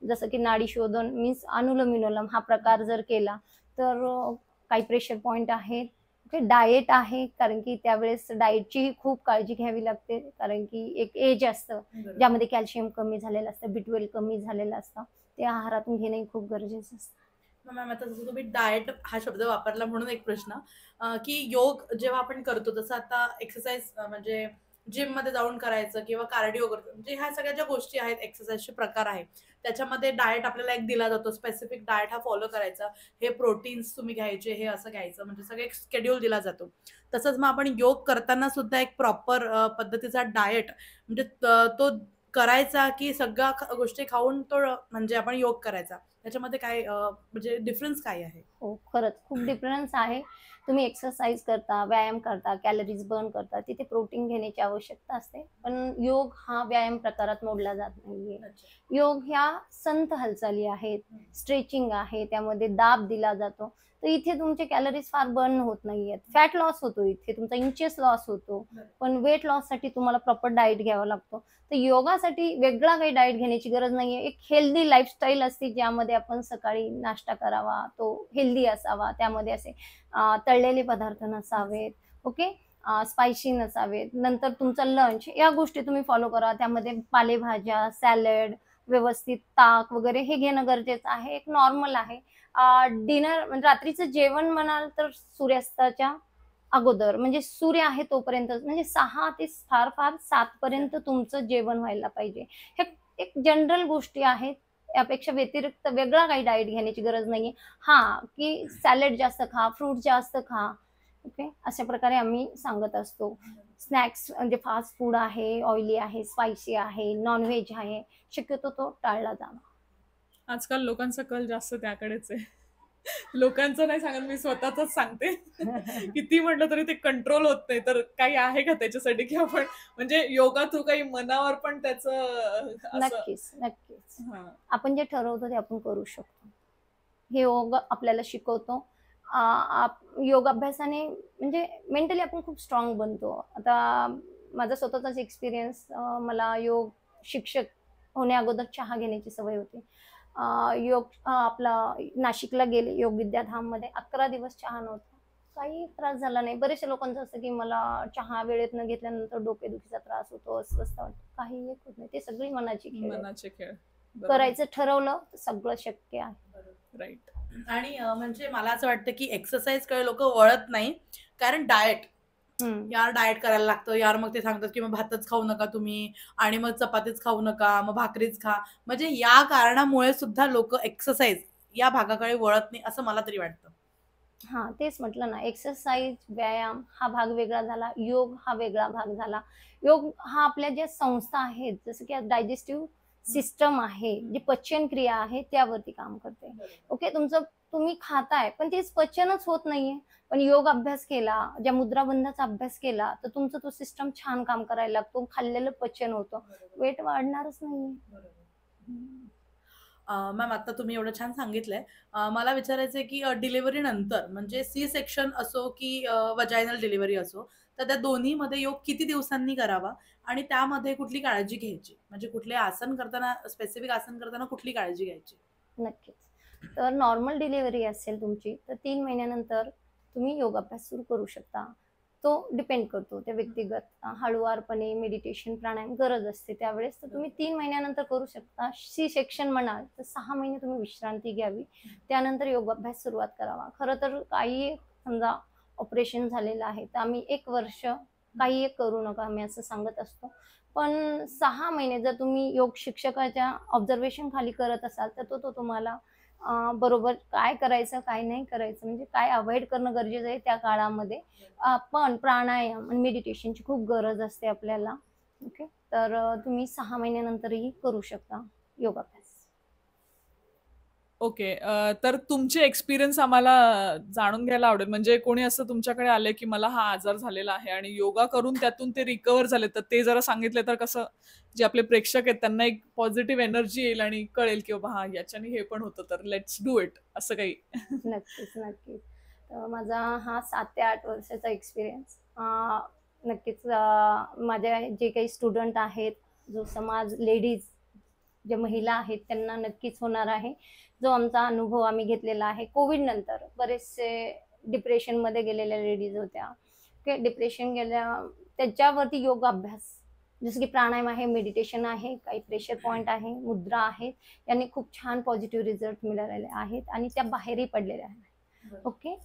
जसं की नाडी शोधन मीन्स अनुलोम-विलोम हा प्रकार जर केला, तर काही प्रेशर पॉइंट आहेत. ओके. डाएट आहे, कारण की त्यावेळेस डाएटचीही खूप काळजी घ्यावी लागते. कारण की एक एज असतं, बरोबर. ज्यामध्ये कॅल्शियम कमी झालेलं असतं, B12 कमी झालेलं असतं. ते आहारातून घेणंही खूप गरजेचं असतं. मग मॅम आता जसं तुम्ही डाएट हा शब्द वापरला म्हणून एक प्रश्न, की योग जेव्हा आपण करतो तसं आता एक्सरसाइज म्हणजे जिममध्ये जाऊन करायचं किंवा कार्डिओ करतो, म्हणजे ह्या सगळ्या ज्या गोष्टी आहेत, एक्सरसाइजचे प्रकार आहेत, त्याच्यामध्ये डाएट आपल्याला एक दिला जातो, स्पेसिफिक डाएट हा फॉलो करायचा. हे प्रोटीन्स तुम्ही घ्यायचे, हे असं घ्यायचं, म्हणजे सगळं एक शेड्यूल दिला जातो. तसंच मग आपण योग करताना सुद्धा एक प्रॉपर पद्धतीचा डाएट म्हणजे तो करायचा, की सगळ्या गोष्टी खाऊन तो म्हणजे आपण योग करायचा? त्याच्यामध्ये काय म्हणजे डिफरन्स काय आहे? हो, खरंच खूप डिफरन्स आहे. तुम्ही एक्सरसाइज करता, व्यायाम करता, कॅलरीज बर्न करता, तिथे प्रोटीन घेण्याची आवश्यकता असते. पण योग हा व्यायाम प्रकारात मोडला जात नाहीये. योग ह्या संथ हालचाली आहेत, स्ट्रेचिंग आहे, त्यामध्ये दाब दिला जातो. तर इथे तुमचे कॅलरीज फार बर्न होत नाहीयेत. फॅट लॉस होतो, इथे तुमचा इंचेस लॉस होतो, पण वेट लॉस साठी तुम्हाला प्रॉपर डाएट घ्यावा लागतो. तर योगासाठी वेगळा काही डाएट घेण्याची गरज नाहीये. एक हेल्दी लाईफस्टाईल असते, ज्यामध्ये आपण सकाळी नाश्ता करावा, तो हेल्दी असावा, त्यामध्ये असे तळलेले पदार्थ नसावेत, ओके, स्पायसी नसावेत. नंतर तुमचा लंच, या गोष्टी तुम्ही फॉलो करा. त्यामध्ये पालेभाज्या, सॅलड, व्यवस्थित ताक वगैरे हे घेणं गरजेचं आहे. एक नॉर्मल आहे. डिनर म्हणजे रात्रीचं जेवण म्हणाल तर सूर्यास्ताच्या अगोदर, म्हणजे सूर्य आहे तोपर्यंत, म्हणजे 6 ते फार फार 7 पर्यंत तुमचं जेवण व्हायला पाहिजे. हे एक जनरल गोष्टी आहेत. यापेक्षा व्यतिरिक्त वेगळा काही डाएट घेण्याची गरज नाहीये. हा, की सॅलड जास्त खा, फ्रूट जास्त खा, ओके, अशा प्रकारे आम्ही सांगत असतो. स्नॅक्स म्हणजे फास्ट फूड आहे, ऑइली आहे, स्पायसी आहे, नॉनव्हेज आहे, शक्यतो तो टाळला जावा. आजकाल लोकांचा कल जास्त त्याकडेच आहे. लोकांचं नाही सांगत, मी स्वतःच सांगते. किती म्हटलं तरी ते कंट्रोल होत नाही. तर काही आहे का त्याच्यासाठी की आपण म्हणजे योगा थ्रू काही मनावर पण त्याचं असं? नक्कीच नक्कीच. हा, आपण जे ठरवतो ते आपण करू शकतो. हे योग आपल्याला शिकवतो. योग अभ्यासाने म्हणजे मेंटली आपण खूप स्ट्रॉंग बनतो. आता माझा स्वतःचाच एक्सपिरियन्स, मला योग शिक्षक होण्या अगोदर चहा घेण्याची सवय होती. योग आपला नाशिकला गेले योग विद्याधाममध्ये, 11 दिवस चहा नव्हता. काही त्रास झाला नाही. बरेचशा लोकांचं असतं की मला चहा वेळेत न घेतल्यानंतर डोकेदुखीचा त्रास होतो, अस्वस्थ वाटतं. काही एक होत नाही. ते सगळी मनाची खेळ आहेत. मनाचे खेळ. करायचं ठरवलं तर सगळं शक्य आहे. राईट. आणि म्हणजे मला असं वाटतं की एक्सरसाइज कडे लोक वळत नाही, कारण डाएट, यार डाएट करायला लागतं यार. मग ते सांगतात की मग भातच खाऊ नका तुम्ही, आणि मग चपातीच खाऊ नका, मग भाकरीच खा. म्हणजे या कारणामुळे सुद्धा लोक एक्सरसाइज या भागाकडे वळत नाही, असं मला तरी वाटतं. हा, तेच म्हटलं ना, एक्सरसाइज व्यायाम हा भाग वेगळा झाला, योग हा वेगळा भाग झाला. योग हा आपल्या ज्या संस्था आहेत, जसं की डायजेस्टिव्ह सिस्टम आहे, जी पचन क्रिया आहे, त्यावरती काम करते. ओके, तुम्ही खाताय पण तेच पचनच होत नाहीये. पण योग अभ्यास केला, ज्या मुद्राबंधाचा अभ्यास केला, तर तुमचं तो सिस्टम छान काम करायला लागतो, खाल्लेलं पचन होतं, वेट वाढणारच नाहीये. मॅम, आता तुम्ही एवढं छान सांगितलंय. मला विचारायचंय की डिलिव्हरी नंतर, म्हणजे सी सेक्शन असो की वजायनल डिलिव्हरी असो, तर त्या दोन्हीमध्ये योग किती दिवसांनी करावा, आणि त्यामध्ये कुठली काळजी घ्यायची, म्हणजे कुठले आसन करताना, स्पेसिफिक आसन करताना कुठली काळजी घ्यायची? नक्कीच. तर नॉर्मल डिलिव्हरी असेल तुमची, तर 3 महिन्यानंतर तुम्ही योग अभ्यास सुरू करू शकता. तो डिपेंड करतो त्या व्यक्तिगत. हळुवारपणे मेडिटेशन, प्राणायाम गरज असते त्यावेळेस, तर तुम्ही 3 महिन्यानंतर करू शकता. सी सेक्शन म्हणाल तर 6 महिने तुम्ही विश्रांती घ्यावी, त्यानंतर योग अभ्यास सुरुवात करावा. खरं तर काही समजा ऑपरेशन झालेलं आहे, तर आम्ही 1 वर्ष काही एक करू नका, आम्ही असं सांगत असतो. पण 6 महिने जर तुम्ही योग शिक्षकाच्या ऑब्झर्वेशन खाली करत असाल, तर तो तुम्हाला बरोबर काय करायचं, काय नाही करायचं, म्हणजे काय अवॉइड करणं गरजेचं आहे त्या काळामध्ये. पण प्राणायाम आणि मेडिटेशनची खूप गरज असते आपल्याला. ओके, तर तुम्ही 6 महिन्यानंतरही करू शकता योगाभ्यास. ओके. तर तुमचे एक्सपिरियन्स आम्हाला जाणून घ्यायला आवडेल. म्हणजे कोणी असं तुमच्याकडे आले की मला हा आजार झालेला आहे आणि योगा करून त्यातून ते रिकवर झाले, तर ते जरा सांगितले तर कसं जे आपले प्रेक्षक आहेत त्यांना एक पॉझिटिव्ह एनर्जी येईल आणि कळेल की बाबा हा याच्याने हे पण होतं, तर लेट्स डू इट, असं काही. नक्कीच नक्कीच. तर माझा हा 7 ते 8 वर्षाचा एक्सपिरियन्स. नक्कीच माझ्या जे काही स्टुडंट आहेत, जो समाज, लेडीज, ज्या महिला आहेत, त्यांना नक्कीच होणार आहे. जो आमचा अनुभव आम्ही घेतलेला आहे कोविड नंतर, बरेचसे डिप्रेशनमध्ये गेलेल्या लेडीज होत्या. ओके, डिप्रेशन गेल्या, त्याच्यावरती योग अभ्यास, जसं की प्राणायाम आहे, मेडिटेशन आहे, काही प्रेशर पॉईंट आहे, मुद्रा आहेत, यांनी खूप छान पॉझिटिव्ह रिझल्ट मिळालेले आहेत आणि त्या बाहेरही पडलेल्या आहेत. ओके,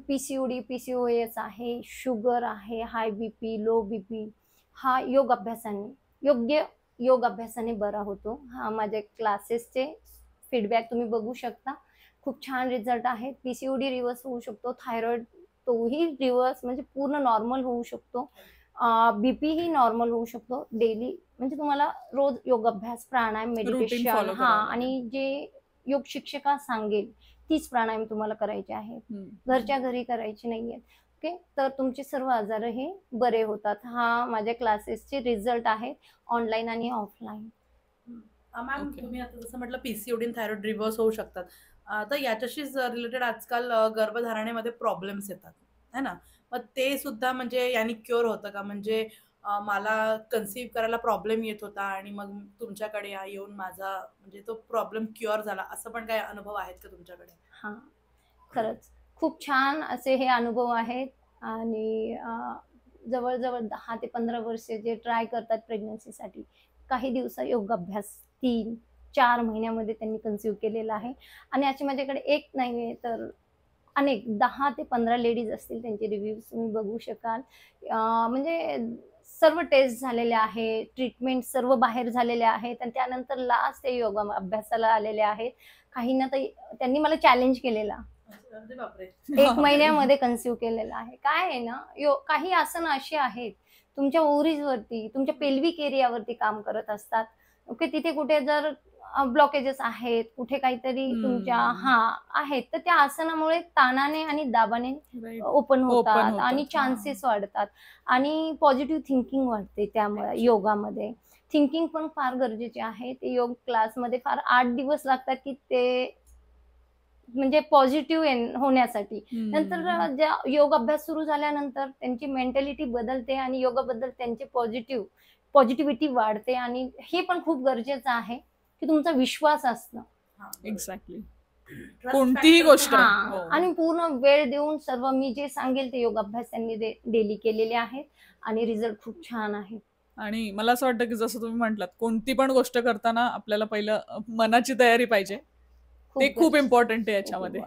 PCOD, PCOS आहे, शुगर आहे, हाय BP, लो BP, हा योग अभ्यासाने, योग्य योग अभ्यासाने बरा होतो. हा माझ्या क्लासेसचे फीडबॅक तुम्ही बघू शकता. खूप छान रिझल्ट आहेत. PCOD रिव्हर्स होऊ शकतो, थायरॉइड तोही रिव्हर्स म्हणजे पूर्ण नॉर्मल होऊ शकतो, BP ही नॉर्मल होऊ शकतो. डेली म्हणजे तुम्हाला रोज योग अभ्यास, प्राणायाम, रुटीन मेडिटेशन, फॉलो हा, आणि जे योग शिक्षिका सांगेल तीच प्राणायाम तुम्हाला करायचे आहेत, घरच्या घरी करायचे नाहीयेत. ओके, तर तुमचे सर्व आजार हे बरे होतात. हा माझ्या क्लासेसचे रिझल्ट आहेत, ऑनलाईन आणि ऑफलाईन. Ma'am Okay. तुम्ही आता जसं म्हटलं पीसीओडी आणि थायरॉइड रिव्हर्स होऊ शकतात. तर याच्याशीच रिलेटेड आजकाल गर्भधारणेमध्ये प्रॉब्लेम्स येतात है ना, मग ते सुद्धा म्हणजे यांनी क्युअर होतं का? म्हणजे मला कन्सीव्ह करायला प्रॉब्लेम येत होता आणि मग तुमच्याकडे येऊन माझा म्हणजे तो प्रॉब्लेम क्युअर झाला, असं पण काही अनुभव आहेत का तुमच्याकडे? हा, खरंच खूप छान असे हे अनुभव आहेत. आणि जवळजवळ 10 ते 15 वर्षे जे ट्राय करतात प्रेग्नन्सीसाठी, काही दिवसा योगाभ्यास 3-4 महिन्यामध्ये त्यांनी कन्सिव्ह केलेला आहे. आणि याची माझ्याकडे एक नाही तर अनेक 10 ते 15 लेडीज असतील, त्यांचे रिव्ह्यूज तुम्ही बघू शकाल. म्हणजे सर्व टेस्ट झालेले आहे, ट्रीटमेंट सर्व बाहेर झालेले आहेत आणि त्यानंतर लास्ट ते योगा अभ्यासाला आलेले आहेत. काहींना तर त्यांनी मला चॅलेंज केलेला, अरे बापरे. 1 महिन्यामध्ये कन्सिव्ह केलेला आहे. काय आहे ना, काही आसन अशी आहेत तुमच्या ओव्हरीजवरती, तुमच्या पेल्विक एरियावरती काम करत असतात. ओके, तिथे कुठे जर ब्लॉकेजेस आहेत, कुठे काहीतरी तुमच्या आहेत, तर त्या आसनामुळे ताणाने आणि दाबाने ओपन होतात आणि चान्सेस वाढतात आणि पॉझिटिव्ह थिंकिंग वाढते. त्यामुळे योगामध्ये थिंकिंग पण फार गरजेचे आहे. ते योग क्लासमध्ये फार 8 दिवस लागतात की ते म्हणजे पॉझिटिव्ह होण्यासाठी. नंतर ज्या योग अभ्यास सुरू झाल्यानंतर त्यांची मेंटॅलिटी बदलते आणि योगाबद्दल त्यांचे पॉझिटिव्हिटी वाढते. आणि हे पण खूप गरजेचं आहे की तुमचा विश्वास असणं. एक्झॅक्टली, कोणतीही गोष्ट. आणि पूर्ण वेळ देऊन सर्व मी जे सांगेल ते योगाभ्यास त्यांनी डेली केलेले आहेत आणि रिझल्ट खूप छान आहे. आणि मला असं वाटतं की जसं तुम्ही म्हटलात, कोणती पण गोष्ट करताना आपल्याला पहिलं मनाची तयारी पाहिजे, ते खूप इम्पॉर्टंट आहे याच्यामध्ये.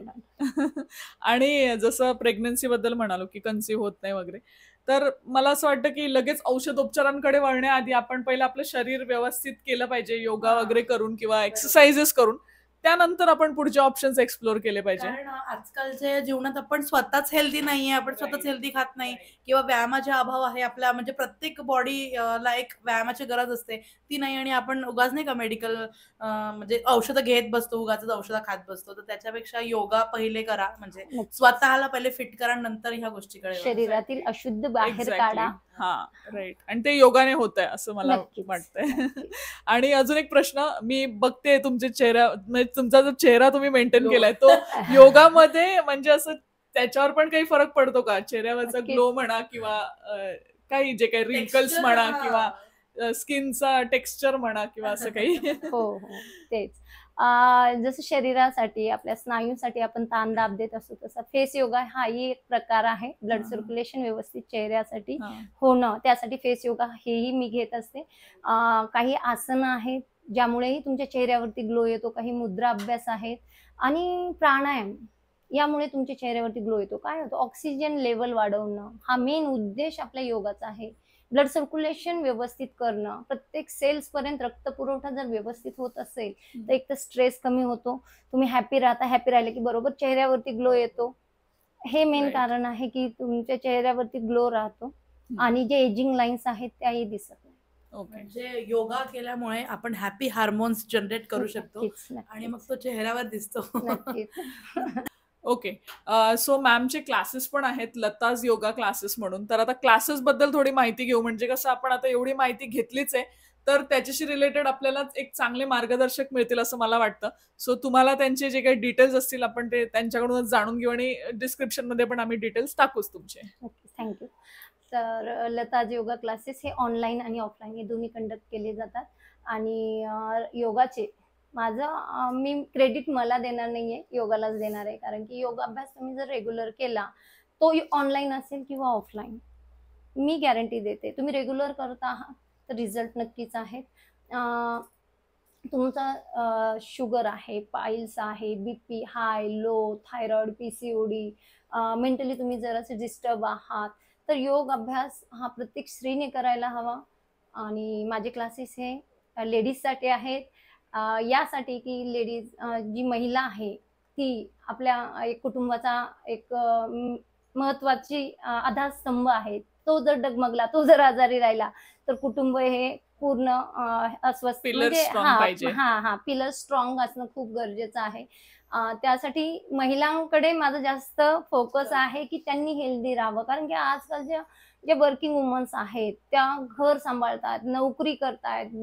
आणि जसं प्रेग्नन्सी बद्दल म्हणालो की कन्सीव्ह होत नाही वगैरे, तर मला असं वाटतं की लगेच औषधोपचारांकडे वळण्याआधी आपण पहिलं आपलं शरीर व्यवस्थित केलं पाहिजे, योगा वगैरे करून किंवा एक्सरसाइजेस करून, त्यानंतर आपण पुढचे ऑप्शन्स एक्सप्लोर केले पाहिजे. कारण आजकालच्या जीवनात आपण स्वतःच हेल्दी नाहीये, आपण स्वतःच हेल्दी खात नाही किंवा व्यायामाचे अभाव आहे आपल्या, म्हणजे प्रत्येक बॉडीला एक व्यायामाची गरज असते, ती नाही. आणि आपण उगाच नाही का मेडिकल म्हणजे औषधं घेत बसतो, उगाच औषधं खात बसतो. तर त्याच्यापेक्षा योगा पहिले करा, म्हणजे स्वतःला पहिले फिट करा, नंतर ह्या गोष्टीकडे शरीरातील अशुद्ध बाहेर काढा. हा, राईट. आणि ते योगाने होत आहे असं मला वाटतंय. आणि अजून एक प्रश्न, मी बघते तुमच्या चेहऱ्या, म्हणजे तुमचा जो चेहरा तुम्ही मेंटेन केलाय तो योगामध्ये, म्हणजे असं त्याच्यावर पण काही फरक पडतो का? चेहऱ्यावरचा ग्लो म्हणा किंवा काही जे काही रिंकल्स म्हणा किंवा स्किनचा टेक्स्चर म्हणा किंवा असं काही? हो, तेच. जसं शरीरासाठी आपल्या स्नायूंसाठी आपण ताण दाब देत असतो, तसा फेस योगा हाही एक प्रकार आहे. ब्लड सर्क्युलेशन व्यवस्थित चेहऱ्यासाठी होणं, त्यासाठी फेस योगा हेही मी घेत असते. काही आसनं आहेत ज्यामुळेही तुमच्या चेहऱ्यावरती ग्लो येतो, काही मुद्रा अभ्यास आहेत आणि प्राणायाम यामुळे तुमच्या चेहऱ्यावरती ग्लो येतो. काय होतं, ऑक्सिजन लेवल वाढवणं हा मेन उद्देश आपल्या योगाचा आहे. ब्लड सर्क्युलेशन व्यवस्थित करणं, प्रत्येक सेल्स पर्यंत रक्तपुरवठा जर व्यवस्थित होत असेल तर एक तर स्ट्रेस कमी होतो, तुम्ही हॅपी राहता, हॅपी राहिले की बरोबर चेहऱ्यावरती ग्लो येतो. हे मेन कारण आहे की तुमच्या चेहऱ्यावरती ग्लो राहतो आणि जे एजिंग लाईन्स आहेत त्याही दिसत नाही. म्हणजे योगा केल्यामुळे आपण हॅपी हार्मोन्स जनरेट करू शकतो आणि मग तो चेहऱ्यावर दिसतो. ओके, सो मॅमचे क्लासेस पण आहेत, लताज योगा क्लासेस म्हणून. तर आता क्लासेस बद्दल थोडी माहिती घेऊ, म्हणजे कसं आपण आता एवढी माहिती घेतलीच आहे तर त्याच्याशी रिलेटेड आपल्याला एक चांगले मार्गदर्शक मिळतील असं मला वाटतं. सो तुम्हाला त्यांचे जे काही डिटेल्स असतील आपण ते त्यांच्याकडूनच जाणून घेऊ आणि डिस्क्रिप्शन मध्ये पण आम्ही डिटेल्स टाकूच तुमचे. Okay, thank you. तर लताज योगा क्लासेस हे ऑनलाईन आणि ऑफलाईन हे दोन्ही कंडक्ट केले जातात. आणि योगाचे मी क्रेडिट मला देणार नाहीये, योगालाच देणार आहे. कारण की योगा अभ्यास तुम्ही जर रेग्युलर केला, तो ऑनलाईन असेल किंवा ऑफलाईन, मी गॅरंटी देते तुम्ही रेग्युलर करत आहात तर रिझल्ट नक्कीच आहेत. तुमचा शुगर आहे, पाईल्स आहे, बीपी हाय लो, थायरॉइड, पीसीओडी, मेंटली तुम्ही जरासे डिस्टर्ब आहात, तर योग अभ्यास हा प्रत्येक स्त्रीने करायला हवा. आणि माझे क्लासेस हे लेडीजसाठी आहेत, यासाठी की लेडीज जी महिला आहे ती आपल्या एक कुटुंबाचा एक महत्वाची आधारस्तंभ आहे. तो जर डगमगला, तो जर आजारी राहिला तर कुटुंब हे पूर्ण अस्वस्थ पिलर म्हणजे स्ट्रॉंग पाहिजे. पिलर स्ट्रॉंग असणं खूप गरजेचं आहे. त्यासाठी महिलांकडे माझं जास्त फोकस आहे की त्यांनी हेल्दी राहावं, कारण की आजकालच्या जे वर्किंग वुमन्स आहेत त्या घर सांभाळतात, नोकरी करतायत,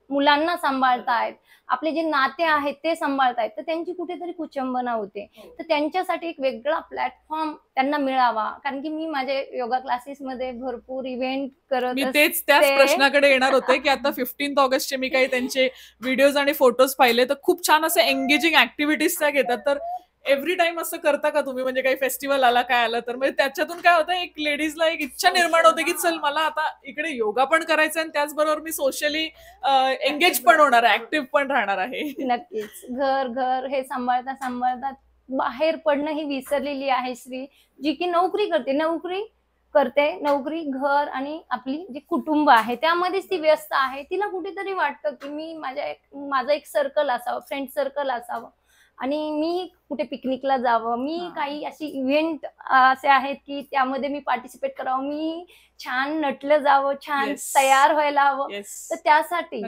मुलांना सांभाळतायत, आपले जे नाते आहेत ते सांभाळतायत, तर त्यांची कुठेतरी कुचंबना होते. तर त्यांच्यासाठी एक वेगळा प्लॅटफॉर्म त्यांना मिळावा, कारण की मी माझ्या योगा क्लासेसमध्ये भरपूर इव्हेंट करत मी त्याच असते. प्रश्नाकडे येणार होते की आता 15 ऑगस्टचे मी काही त्यांचे व्हिडिओज आणि फोटोज पाहिले तर खूप छान असे एंगेजिंग ऍक्टिव्हिटीज त्या घेतात. तर एव्हरी टाइम असं करता का तुम्ही, म्हणजे काही फेस्टिवल आला काय आलं तर म्हणजे त्याच्यातून काय होतं, एक लेडीजला एक इच्छा निर्माण होते की चल मला आता इकडे योगा पण करायचा आणि त्याचबरोबर मी सोशली एंगेज पण होणार आहे, ऍक्टिव्ह पण राहणार आहे. नक्कीच. घर हे सांभाळता बाहेर पडणं ही विसरलेली आहे स्त्री, जी की नोकरी करते. नोकरी, घर आणि आपली जी कुटुंब आहे त्यामध्येच ती व्यस्त आहे. तिला कुठेतरी वाटतं की मी माझं एक सर्कल असावं, फ्रेंड सर्कल असावं आणि मी कुठे पिकनिकला जावं, मी काही अशी इव्हेंट असे आहेत की त्यामध्ये मी पार्टिसिपेट करावं, मी छान नटलं जावं, छान तयार व्हायला हवं. तर त्यासाठी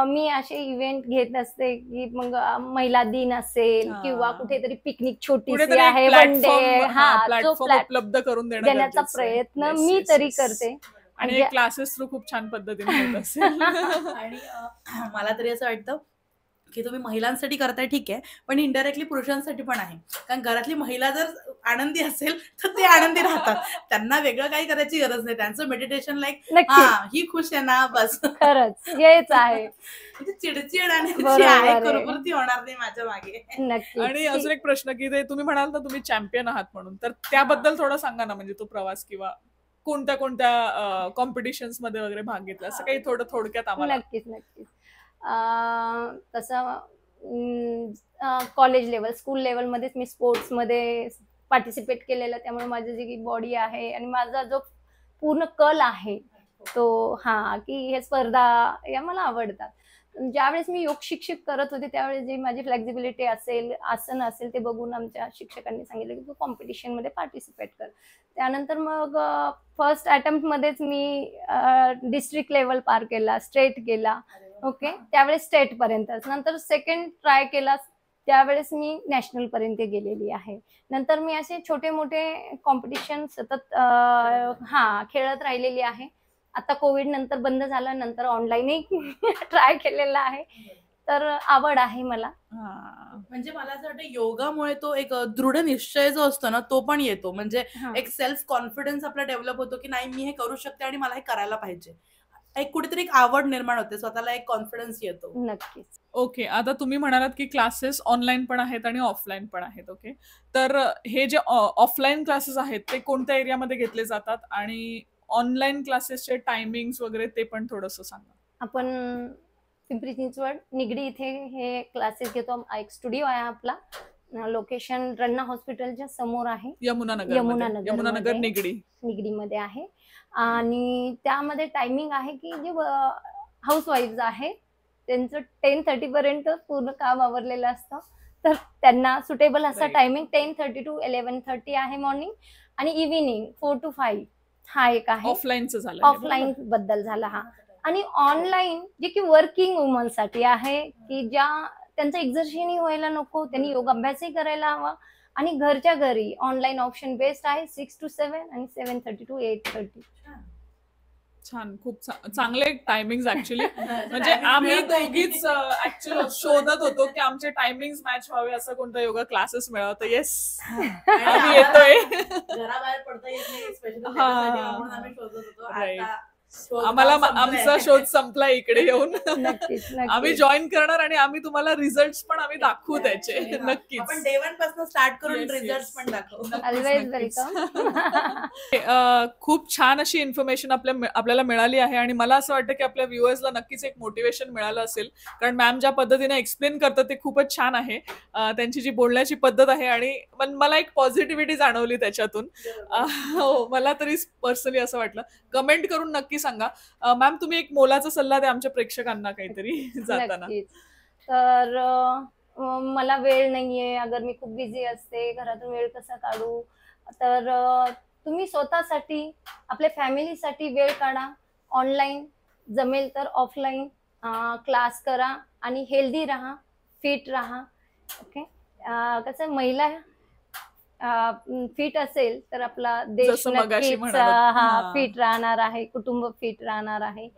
मी असे इव्हेंट घेत असते की मग महिला दिन असेल किंवा कुठेतरी पिकनिक छोटीशी आहे, वन डे जो उपलब्ध करून देण्याचा प्रयत्न मी तरी करते. आणि क्लासेस थ्रू खूप छान पद्धतीने होत असेल. आणि मला तरी असं वाटतं की तुम्ही महिलांसाठी करताय ठीक आहे, पण इनडायरेक्टली पुरुषांसाठी पण आहे. कारण घरातली महिला जर आनंदी असेल तर ते आनंदी राहतात, त्यांना वेगळं काही करायची गरज नाही. त्यांचं मेडिटेशन लाईक ही खुश आहे ना बस. खरंच हेच आहे. चिडचिड आणि ती होणार नाही माझ्या मागे. आणि अजून एक प्रश्न की ते तुम्ही म्हणाल ना तुम्ही चॅम्पियन आहात म्हणून, तर त्याबद्दल थोडं सांगा ना, म्हणजे तो प्रवास किंवा कोणत्या कॉम्पिटिशन्स मध्ये वगैरे भाग घेतला, असं काही थोडक्यात आम्हाला. नक्कीच. तसं कॉलेज लेवल, स्कूल लेवलमध्येच मी स्पोर्ट्समध्ये पार्टिसिपेट केलेलं, त्यामुळे माझी जी बॉडी आहे आणि माझा जो पूर्ण कल आहे तो की हे स्पर्धा या मला आवडतात. ज्यावेळेस मी योग शिक्षक करत होते त्यावेळेस जी माझी फ्लेक्झिबिलिटी असेल, आसन असेल, ते बघून आमच्या शिक्षकांनी सांगितलं की तू कॉम्पिटिशनमध्ये पार्टिसिपेट कर. त्यानंतर मग फर्स्ट अटेम्प्टमध्येच मी डिस्ट्रिक्ट लेवल पार केला, स्टेट केला. ओके, त्यावेळेस स्टेट पर्यंत. नंतर सेकंड ट्राय केला, त्यावेळेस मी नॅशनल पर्यंत गेलेली आहे. नंतर मी असे छोटे मोठे कॉम्पिटिशन सतत खेळत राहिलेली आहे. आता कोविड नंतर बंद झालं, नंतर ऑनलाईनही ट्राय केलेला आहे. तर आवड आहे मला. म्हणजे मला असं वाटतं योगामुळे तो एक दृढ निश्चय जो असतो ना तो पण येतो. म्हणजे एक सेल्फ कॉन्फिडन्स आपला डेव्हलप होतो की नाही मी हे करू शकते आणि मला हे करायला पाहिजे. एक कुठेतरी एक आवड निर्माण होते, स्वतःला एक कॉन्फिडन्स येतो. नक्कीच. ओके, आता तुम्ही म्हणालात की क्लासेस ऑनलाईन पण आहेत आणि ऑफलाईन पण आहेत. ओके, तर हे जे ऑफलाईन क्लासेस आहेत ते कोणत्या एरियामध्ये घेतले जातात आणि ऑनलाईन क्लासेसचे टायमिंग्स वगैरे ते पण थोडंसं सांगा. आपण पिंपरी चिंचवड निगडी इथे हे क्लासेस घेतो. एक स्टुडिओ आहे आपला, लोकेशन रन्ना हॉस्पिटलच्या समोर आहे, यमुनानगर निगडीमध्ये आहे. आणि त्यामध्ये टायमिंग आहे की जे हाऊसवाईफ आहे त्यांचं 10:30 पर्यंत पूर्ण काम आवरलेलं असतं, तर त्यांना सुटेबल असा टायमिंग 10:30 to 11:30 आहे मॉर्निंग, आणि इव्हिनिंग 4 to 5 हा एक आहे. ऑफलाईनचं झालं, ऑफलाईन बद्दल झाला हा. आणि ऑनलाईन जे की वर्किंग वुमन साठी आहे की ज्या त्यांचा एक्झर्शनही व्हायला नको, त्यांनी योग अभ्यासही करायला हवा आणि घरच्या घरी ऑनलाईन ऑप्शन बेस्ट आहे 6 to 7 आणि 7:30 to 8:30. छान, खूप चांगले टायमिंग ऍक्च्युली. म्हणजे आम्ही दोघीच ऍक्च्युअली शोधत होतो की आमचे टायमिंग मॅच व्हावे, असं कोणता योगा क्लासेस मिळावा. तर येस, आम्ही येतोय. घराबाहेर पडता येत नाही स्पेशली म्हणून आम्ही शोधत होतो. आम्हाला आमचा शोध संपला इकडे येऊन. आम्ही जॉईन करणार आणि आम्ही तुम्हाला रिझल्ट पण आम्ही दाखवू त्याचे. नक्कीच, आपण डे 1 पासून स्टार्ट करून रिझल्ट पण दाखवू. Always welcome. खूप छान अशी इन्फॉर्मेशन आपल्याला मिळाली आहे आणि मला असं वाटतं की आपल्या व्ह्युअर्सला नक्कीच एक मोटिवेशन मिळालं असेल, कारण मॅम ज्या पद्धतीने एक्सप्लेन करतात ते खूपच छान आहे. त्यांची जी बोलण्याची पद्धत आहे आणि मला एक पॉझिटिव्हिटी जाणवली त्याच्यातून. हो, मला तरी पर्सनली असं वाटलं. कमेंट करून नक्की सांगा. मॅम, तुम्ही एक मोलाचा सल्ला द्या आमच्या प्रेक्षकांना काहीतरी जाताना. तर मला वेळ नाहीये, अगर मी खूप बिझी असते, घरातून वेळ कसा काढू, तर तुम्ही स्वतःसाठी, आपल्या फॅमिलीसाठी वेळ काढा. ऑनलाईन जमेल तर ऑफलाईन क्लास करा आणि हेल्दी राहा, फिट राहा. ओके. कसं महिला फिट असेल तर आपला देश जसं मगाशी नक्कीच म्हणालात. हां. फिट राहणार आहे, कुटुंब फिट राहणार आहे,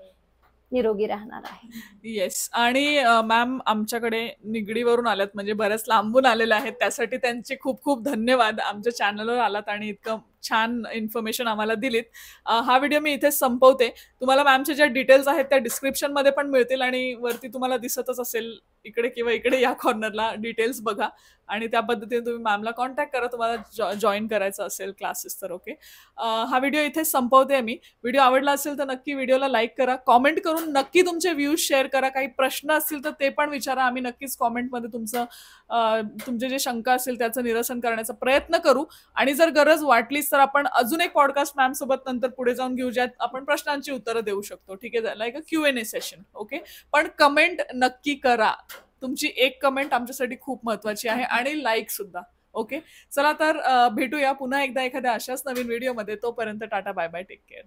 निरोगी राहणार आहे. येस. आणि मॅम आमच्याकडे निगडीवरून आल्यात, म्हणजे बऱ्याच लांबून आलेल्या आहेत, त्यासाठी त्यांचे खूप खूप धन्यवाद. आमच्या चॅनलवर आलात आणि इतकं छान इन्फॉर्मेशन आम्हाला दिलीत. हा व्हिडिओ मी इथेच संपवते. तुम्हाला मॅमचे ज्या डिटेल्स आहेत त्या डिस्क्रिप्शनमध्ये पण मिळतील आणि वरती तुम्हाला दिसतच असेल इकडे किंवा इकडे या कॉर्नरला डिटेल्स बघा आणि त्या पद्धतीने तुम्ही मॅमला कॉन्टॅक्ट करा तुम्हाला जॉईन करायचं असेल क्लासेस तर. ओके. हा व्हिडिओ इथेच संपवते मी. व्हिडिओ आवडला असेल तर नक्की व्हिडिओला लाईक करा, कॉमेंट करून नक्की तुमचे व्ह्यूज शेअर करा. काही प्रश्न असतील तर ते पण विचारा, आम्ही नक्कीच कॉमेंटमध्ये तुमचे जे शंका असेल त्याचं निरसन करण्याचा प्रयत्न करू. आणि जर गरज वाटलीच तर आपण अजून एक पॉडकास्ट मॅम सोबत नंतर पुढे जाऊन घेऊ ज्यात आपण प्रश्नांची उत्तरं देऊ शकतो. ठीक आहे, like a Q&A session. Okay. पण कमेंट नक्की करा. तुमची एक कमेंट आमच्यासाठी खूप महत्वाची आहे आणि लाईक सुद्धा. ओके. चला तर भेटूया पुन्हा एकदा एखाद्या अशाच नवीन व्हिडिओमध्ये. तोपर्यंत tata, bye bye, take care.